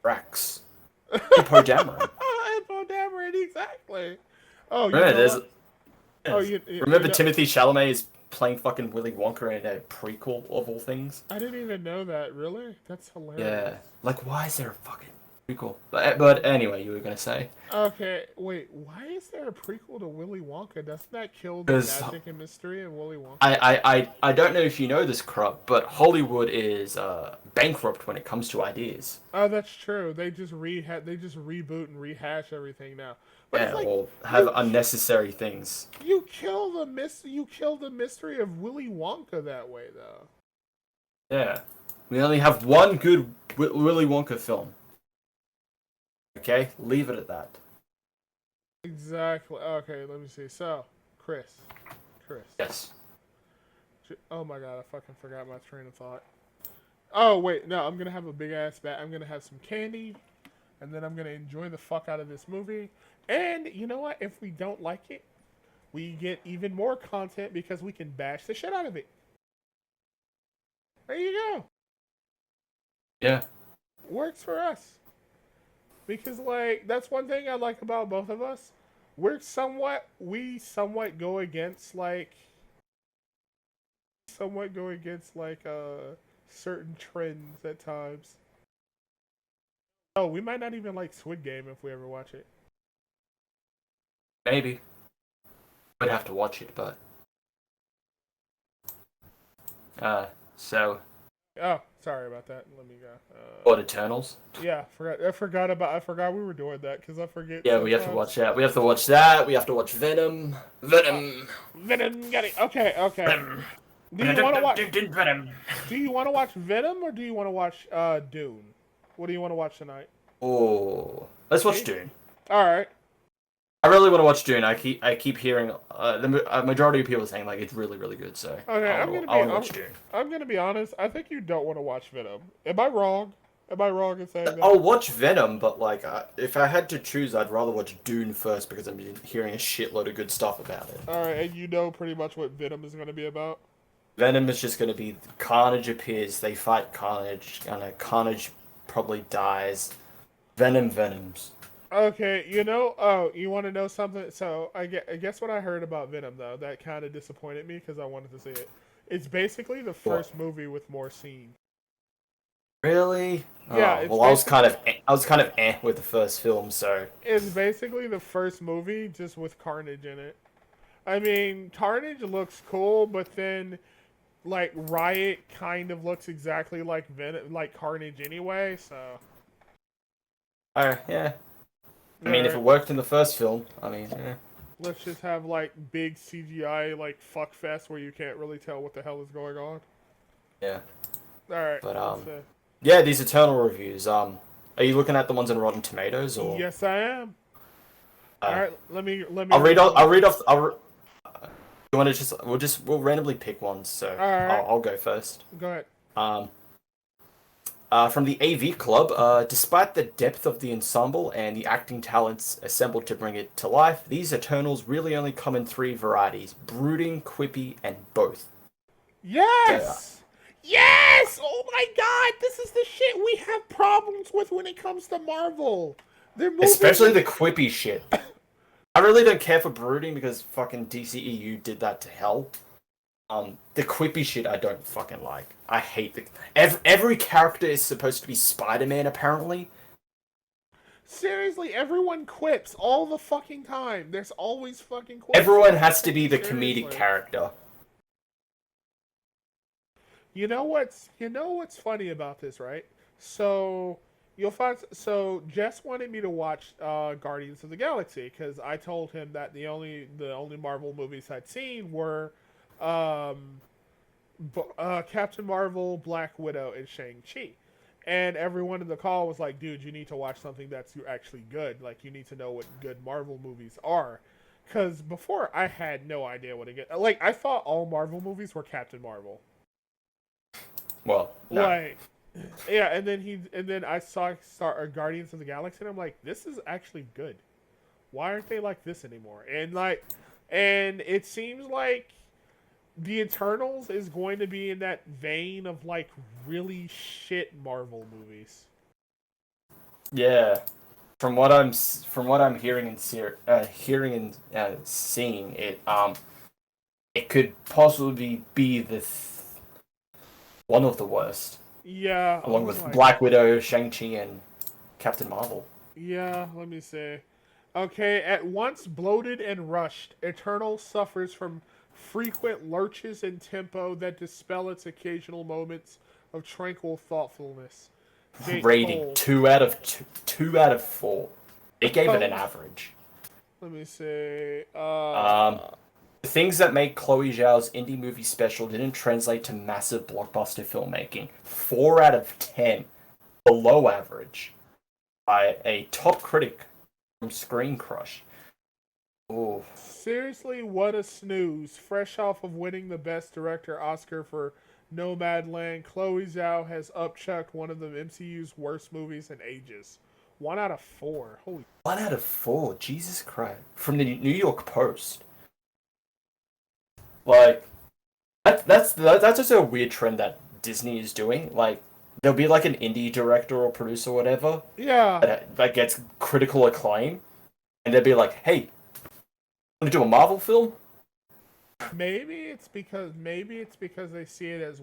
Drax. Poe Dameron. Poe Dameron, exactly. Oh, you Remember, know what? remember Timothy Chalamet is playing fucking Willy Wonka in a prequel of all things. I didn't even know that. Really? That's hilarious. Yeah. Like, why is there a fucking prequel? But anyway, you were gonna say. Okay, wait. Why is there a prequel to Willy Wonka? Doesn't that kill the magic and mystery of Willy Wonka? I don't know if you know this, Krupp, but Hollywood is bankrupt when it comes to ideas. Oh, that's true. They just reboot and rehash everything now. But yeah, or have unnecessary things. You kill the mystery of Willy Wonka that way, though. Yeah, we only have one good Willy Wonka film. Okay, leave it at that. Exactly. Okay, let me see. So, Chris. Yes. Oh my god, I fucking forgot my train of thought. Oh wait, no, I'm gonna have a big ass bat. I'm gonna have some candy, and then I'm gonna enjoy the fuck out of this movie. And you know what? If we don't like it, we get even more content because we can bash the shit out of it. There you go. Yeah. Works for us. Because like that's one thing I like about both of us. We somewhat go against certain trends at times. Oh, we might not even like Squid Game if we ever watch it. Maybe. We'd have to watch it, but so. Oh, sorry about that. Let me go. What, Eternals? Yeah, I forgot we were doing that because I forget. Yeah, we have to watch that. We have to watch that. We have to watch Venom. Venom. Got it. Okay. Venom. Do you want to watch Venom? Do you want to watch Venom or do you want to watch Dune? What do you want to watch tonight? Oh, let's watch Dune. All right. I really want to watch Dune. I keep hearing the majority of people saying like it's really really good. So okay, I want to watch Dune. I'm gonna be honest. I think you don't want to watch Venom. Am I wrong? Am I wrong in saying that? I'll watch Venom, but like if I had to choose, I'd rather watch Dune first because I'm hearing a shitload of good stuff about it. All right, and you know pretty much what Venom is going to be about. Venom is just going to be Carnage appears. They fight Carnage, and Carnage probably dies. Venoms. Okay, you want to know something? So I guess what I heard about Venom though that kind of disappointed me because I wanted to see it. It's basically the first movie with more scenes. Really? Yeah. Well, I was kind of with the first film, so it's basically the first movie just with Carnage in it. I mean, Carnage looks cool, but then like Riot kind of looks exactly like Carnage anyway. So. Yeah. I mean, if it worked in the first film, I mean, yeah. Let's just have like big CGI like fuck fest where you can't really tell what the hell is going on. Yeah. All right. But yeah, these Eternal reviews. Are you looking at the ones on Rotten Tomatoes or? Yes, I am. All right. Let me. I'll read off. You want to we'll randomly pick ones. So right. I'll go first. Go ahead. From the AV Club, despite the depth of the ensemble and the acting talents assembled to bring it to life, these Eternals really only come in 3 varieties: brooding, quippy, and both. Yes! Yes! Oh my god, this is the shit we have problems with when it comes to Marvel. Especially the quippy shit. I really don't care for brooding because fucking DCEU did that to hell. The quippy shit I don't fucking like. I hate the every character is supposed to be Spider-Man apparently. Seriously, everyone quips all the fucking time. There's always fucking quips. Everyone has to be the comedic character. You know what's funny about this, right? So you'll find Jess wanted me to watch Guardians of the Galaxy because I told him that the only Marvel movies I'd seen were Captain Marvel, Black Widow, and Shang-Chi. And everyone in the call was like, dude, you need to watch something that's actually good. Like, you need to know what good Marvel movies are. Because before, I had no idea what to get. Like, I thought all Marvel movies were Captain Marvel. Well, no. Like, yeah, and then I saw Guardians of the Galaxy, and I'm like, this is actually good. Why aren't they like this anymore? And it seems like the Eternals is going to be in that vein of like really shit Marvel movies. Yeah, from what I'm hearing and seeing, it could possibly be one of the worst. Yeah, along with Black Widow, Shang-Chi, and Captain Marvel. Yeah, let me see. Okay, at once bloated and rushed, Eternal suffers from frequent lurches in tempo that dispel its occasional moments of tranquil thoughtfulness. Rating 2 out of 4. It gave it an average. Let me see. The things that make Chloe Zhao's indie movie special didn't translate to massive blockbuster filmmaking. 4 out of 10. Below average. By a top critic from Screen Crush. Ooh. Seriously, what a snooze. Fresh off of winning the Best Director Oscar for Nomadland, Chloe Zhao has upchucked one of the MCU's worst movies in ages. 1 out of 4. Holy. 1 out of 4. Jesus Christ. From the New York Post. Like, that's just a weird trend that Disney is doing. Like, there'll be like an indie director or producer or whatever. Yeah. That gets critical acclaim. And they'll be like, hey, want to do a Marvel film? Maybe it's because they see it as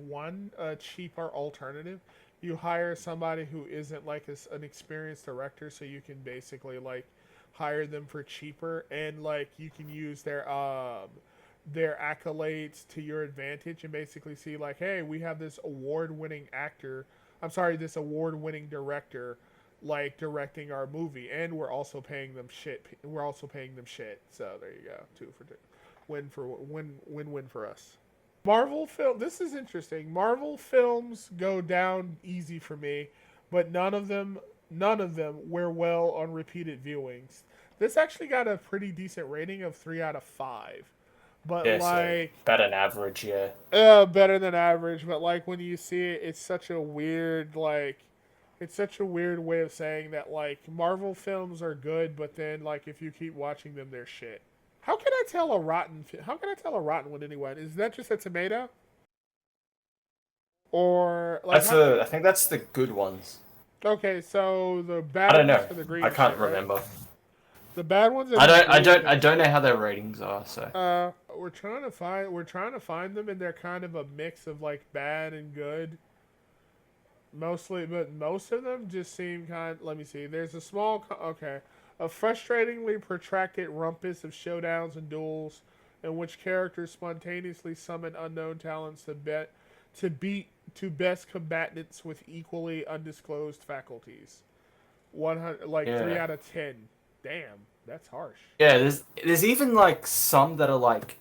a cheaper alternative. You hire somebody who isn't like an experienced director, so you can basically like hire them for cheaper, and like you can use their accolades to your advantage, and basically see like, hey, we have this award-winning director, like directing our movie, and we're also paying them shit. So there you go, 2 for 2. Win for us. Marvel film. This is interesting. Marvel films go down easy for me, but none of them wear well on repeated viewings. This actually got a pretty decent rating of 3 out of 5. But yeah, like so better than average, yeah. Better than average. But like when you see it, it's such a weird way of saying that like Marvel films are good, but then like if you keep watching them, they're shit. How can I tell a rotten one anyway? Is that just a tomato? Or like I think that's the good ones. Okay, so the bad I don't know. ones are the green. I can't shit, remember. Right? The bad ones are I don't know how their ratings are, so. We're trying to find them, and they're kind of a mix of like bad and good. Mostly, but most of them just seem let me see. There's a frustratingly protracted rumpus of showdowns and duels in which characters spontaneously summon unknown talents to beat best combatants with equally undisclosed faculties. 3 out of 10. Damn, that's harsh. Yeah, there's even like some that are like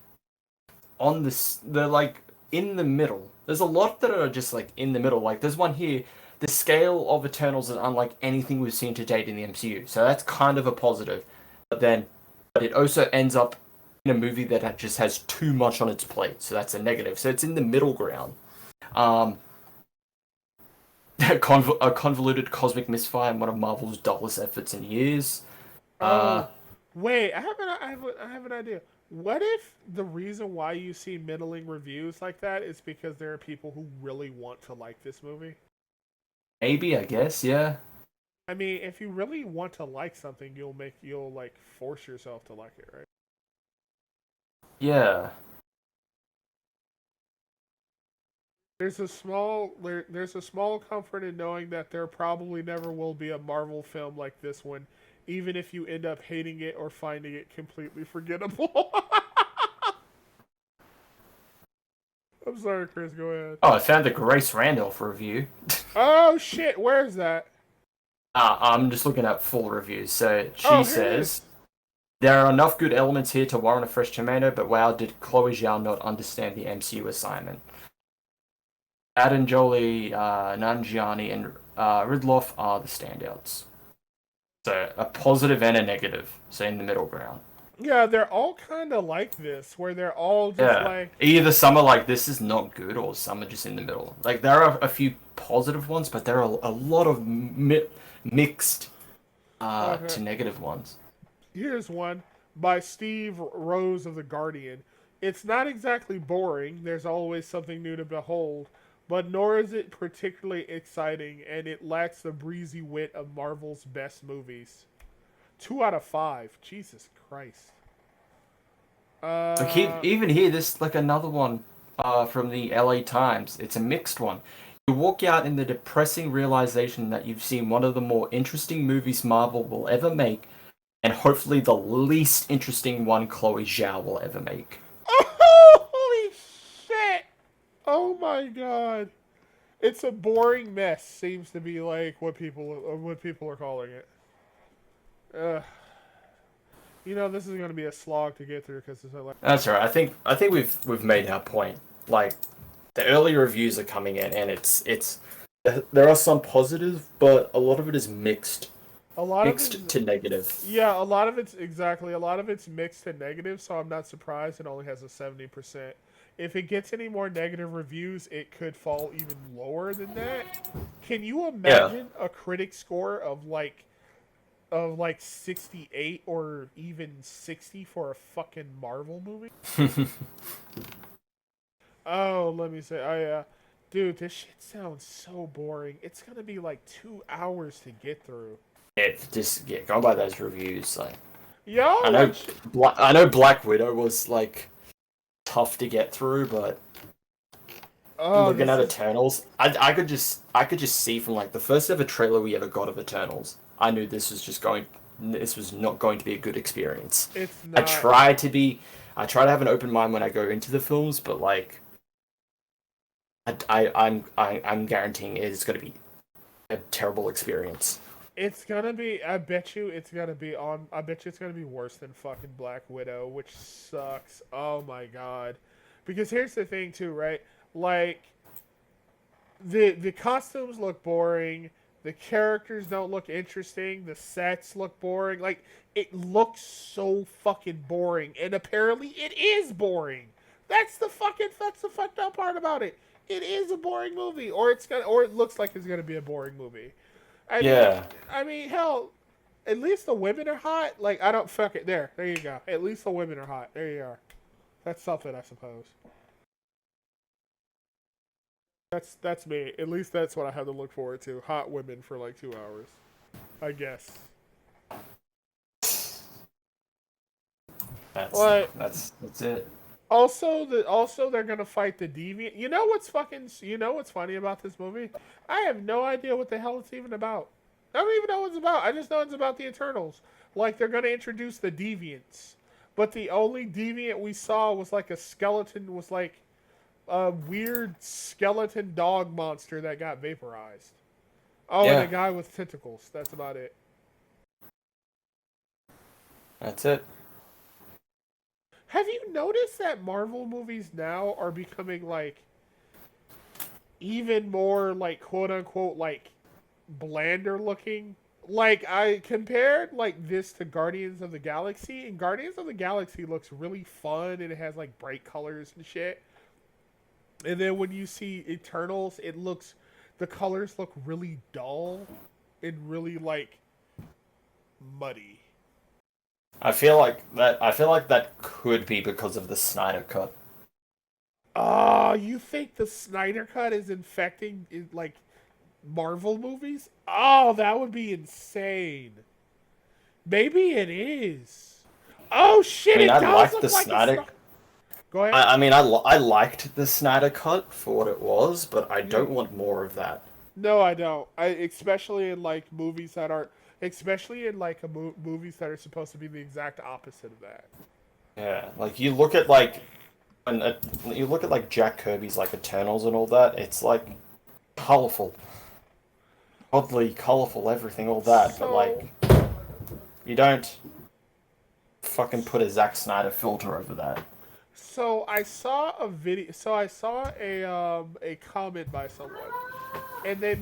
they're like in the middle. There's a lot that are just like in the middle. Like there's one here. The scale of Eternals is unlike anything we've seen to date in the MCU, so that's kind of a positive. But it also ends up in a movie that just has too much on its plate, so that's a negative. So it's in the middle ground. A convoluted cosmic misfire, one of Marvel's dullest efforts in years. Wait, I have an idea. What if the reason why you see middling reviews like that is because there are people who really want to like this movie? Maybe, I guess, yeah. I mean, if you really want to like something, you'll like force yourself to like it, right? Yeah. There's a small comfort in knowing that there probably never will be a Marvel film like this one, even if you end up hating it or finding it completely forgettable. I'm sorry, Chris. Go ahead. Oh, I found the Grace Randolph review. Oh shit, where's that? I'm just looking at full reviews. So she Oh, here it is. says there are enough good elements here to warrant a fresh tomato, but wow, did Chloe Zhao not understand the MCU assignment? Adam Jolie, Nanjiani, and Ridloff are the standouts. So a positive and a negative. So in the middle ground. Yeah, they're all kind of like this, where they're all just Yeah. like, Either some are like this is not good, or some are just in the middle. Like there are a few positive ones, but there are a lot of mixed okay. to negative ones. Here's one by Steve Rose of The Guardian. It's not exactly boring, there's always something new to behold, but nor is it particularly exciting, and it lacks the breezy wit of Marvel's best movies. 2 out of 5. Jesus Christ. Like Uh, even here, this like another one from the LA Times. It's a mixed one. You walk out in the depressing realization that you've seen one of the more interesting movies Marvel will ever make, and hopefully the least interesting one Chloe Zhao will ever make. holy shit! Oh my god. It's a boring mess, seems to be like what people are calling it. Ugh. You know, this is going to be a slog to get through because it's like. That's all right. I think we've made our point. Like the early reviews are coming in, and it's there are some positive, but a lot of it is mixed, A lot of mixed it's to negative. yeah, a lot of it's exactly a lot of it's mixed and negative, so I'm not surprised it only has a 70%. If it gets any more negative reviews, it could fall even lower than that. Can you Yeah. imagine a critic score of like 68 or even 60 for a fucking Marvel movie? Oh, let me say, dude, this shit sounds so boring. It's gonna be like 2 hours to get through. Just go by those reviews. Like I Y'all know, like, I know Black Widow was like tough to get through, but oh, looking this at is Eternals, I could just see from like the first ever trailer we ever got of Eternals. I knew this was not going to be a good experience. it's I not. try to be, I try to have an open mind when I go into the films, but like I'm guaranteeing it is going to be a terrible experience. It's gonna be. I bet you it's gonna be on. I bet you it's gonna be worse than fucking Black Widow, which sucks. Oh my god. Because here's the thing too, right? Like the costumes look boring. The characters don't look interesting. The sets look boring. Like it looks so fucking boring, and apparently it is boring. That's the fucked up part about it. It is a boring movie, or it looks like it's gonna be a boring movie. I mean, Yeah, hell, at least the women are hot. Like I don't fuck it. There you go. At least the women are hot. There you are. That's something, I suppose. That's me. At least that's what I have to look forward to. Hot women for like 2 hours, I guess. that's Like that's it. also they're gonna fight the deviant. You know what's funny about this movie? I have no idea what the hell it's even about. I don't even know what it's about. I just know it's about the Eternals. Like they're gonna introduce the deviants, but the only deviant we saw was like a skeleton. Was like a weird skeleton dog monster that got vaporized. Oh, and a Yeah, guy with tentacles. That's about it. that's it. Have you noticed that Marvel movies now are becoming like even more like quote unquote like blander looking? Like I compared like this to Guardians of the Galaxy, and Guardians of the Galaxy looks really fun and it has like bright colors and shit. And then when you see Eternals, the colors look really dull and really like muddy. I feel like that could be because of the Snyder cut. Oh, you think the Snyder cut is infecting is like Marvel movies? Oh, that would be insane. Maybe it is. Oh shit! I mean, It I does liked the look like Snyder. it's. Go ahead. I mean, I liked the Snyder cut for what it was, but I Yeah. don't want more of that. No, I don't. I especially in like movies that aren't, especially in like movies that are supposed to be the exact opposite of that. Yeah, like you look at like when you look at like Jack Kirby's like Eternals and all that. It's like colorful, oddly colorful, everything, all that. But So, like you don't fucking put a Zack Snyder filter over that. so I saw a video. So I saw a comment by someone, and Yeah,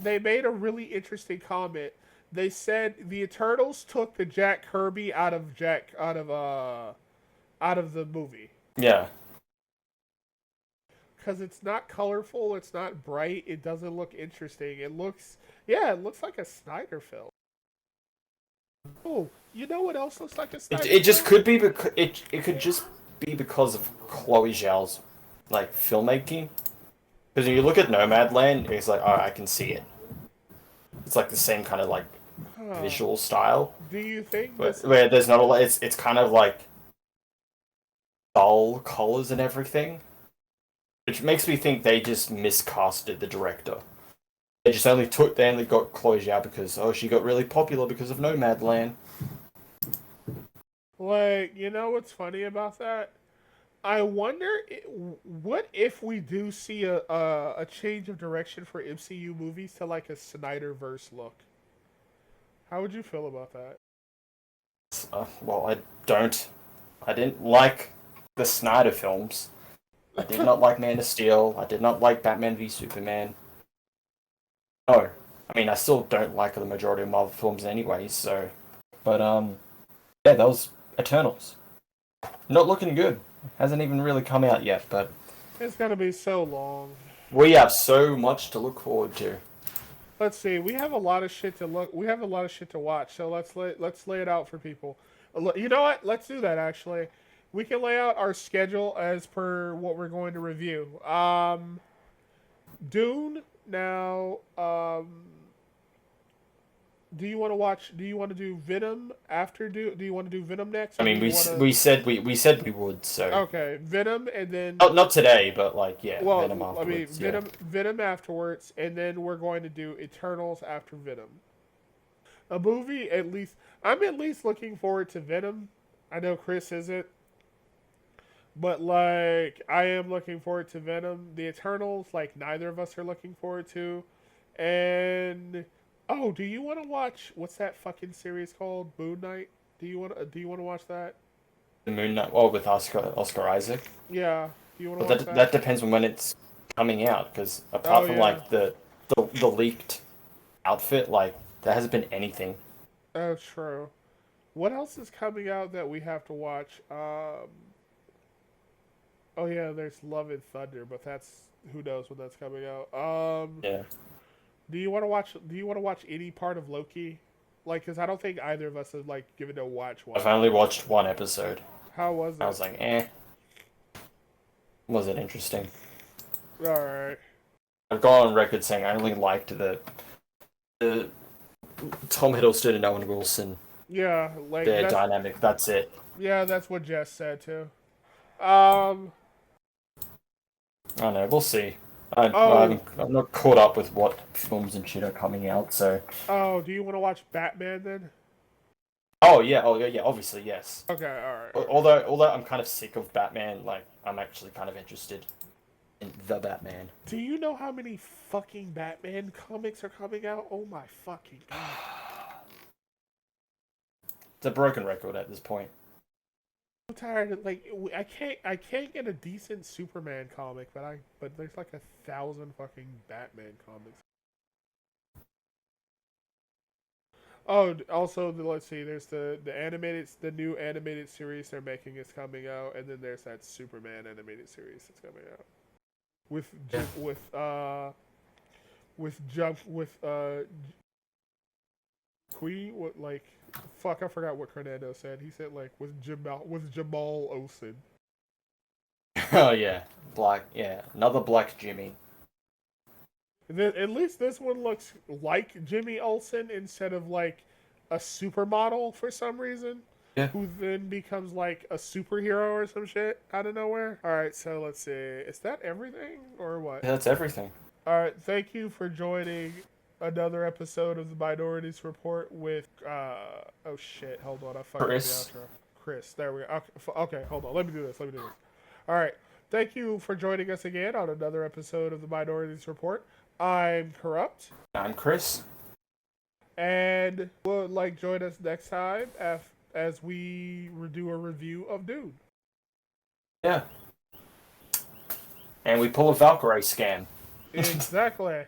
they made a really interesting comment. They said the Eternals took the Jack Kirby out of the movie yeah. because it's not colorful, it's not bright, it doesn't look interesting. It looks like a Snyder film. Oh, you know what else looks like a Snyder It just film? could be because it could just be because of Chloe Zhao's like filmmaking. Because when you look at Nomadland, it's like, oh, I can see it. It's like the same kind of like Huh. visual style, Do you think but this? where there's not a lot. It's kind of like dull colors and everything, which makes me think they just miscasted the director. They only got Chloe Zhao because she got really popular because of Nomadland. Like, you know what's funny about that? I wonder, what if we do see a change of direction for MCU movies to like a Snyderverse look? How would you feel about that? Well, I didn't like the Snyder films. I did not like Man of Steel. I did not like Batman v Superman. No, I mean I still don't like the majority of Marvel films anyway. So, but yeah, that was Eternals. Not looking good. Hasn't even really come out yet, but It's gonna be so long. we have so much to look forward to. Let's see. We have a lot of shit to look. We have a lot of shit to watch. So let's lay it out for people. You know what? Let's do that. Actually, we can lay out our schedule as per what we're going to review. Dune. Now, do you want to watch? Do you want to do Venom after Dune? Do you want to do Venom next, I or do mean, you want to? we said we would. So Okay, Venom, and then not today, but like yeah, Venom well, I mean afterwards. Yeah. Venom afterwards, and then we're going to do Eternals after Venom. A movie, at least I'm at least looking forward to Venom. I know Chris isn't, but like I am looking forward to Venom. The Eternals, like neither of us are looking forward to, and oh, do you want to watch what's that fucking series called? Moon Knight. Do you want to watch that? The Moon Knight, well, with Oscar Isaac. Yeah. Do you want to But watch that that? depends on when it's coming out, because Oh apart from yeah. like the leaked outfit, like there hasn't been anything. Oh, true. What else is coming out that we have to watch? Oh yeah, there's Love and Thunder, but that's who knows when that's coming out. Yeah, Do you want to watch? Do you want to watch any part of Loki? Like, cause I don't think either of us have like given a watch I've one. only watched one episode. How was I it? was like, was it interesting? All right. I've gone on record saying I only liked the Tom Hiddleston and Owen Wilson, Yeah, like their that's dynamic. That's it. yeah, that's what Jess said too. Um. I don't know. We'll see. Oh. I'm not caught up with what films and shit are coming out. So. Oh. Do you want to watch Batman then? Oh yeah, yeah. Obviously, yes. Okay. All right. Although I'm kind of sick of Batman, like I'm actually kind of interested in the Batman. Do you know how many fucking Batman comics are coming out? Oh my fucking god. It's a broken record at this point. I'm tired of like I can't get a decent Superman comic, but there's like 1,000 fucking Batman comics. Oh, also let's see. There's the new animated series they're making is coming out, and then there's that Superman animated series that's coming out with Yeah. with Queen. What like fuck? I forgot what Fernando said. He said like with Jamal Olsen. Oh yeah, Black. Yeah, another Black Jimmy. At least this one looks like Jimmy Olsen instead of like a supermodel for some reason. Yeah. Who then becomes like a superhero or some shit out of nowhere. Alright, so let's see. Is that everything or what? Yeah, that's everything. Alright, thank you for joining another episode of the Minorities Report with oh shit, hold on, I fucked up the Chris. outro. Chris, there we go. Okay, hold on, let me do this. Alright, thank you for joining us again on another episode of the Minorities Report. I'm Corrupt. I'm Chris. And will join us next time as we do a review of Dune. Yeah. And we pull a Valkyrae scam. Exactly.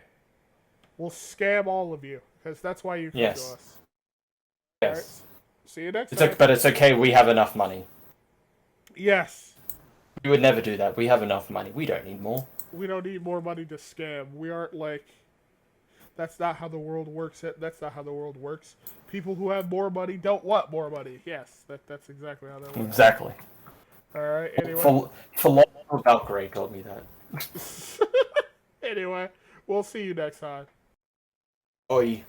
We'll scam all of you, because that's why you come to us. Yes. Right. See you next time. But it's okay, we have enough money. Yes. We would never do that. We have enough money. We don't need more. We don't need more money to scam. We aren't that's not how the world works. That's not how the world works. People who have more money don't want more money. Yes, that's exactly how that works. Exactly. Alright, anyway. Philosopher Valkyrae told me that. Anyway, we'll see you next time. Oi.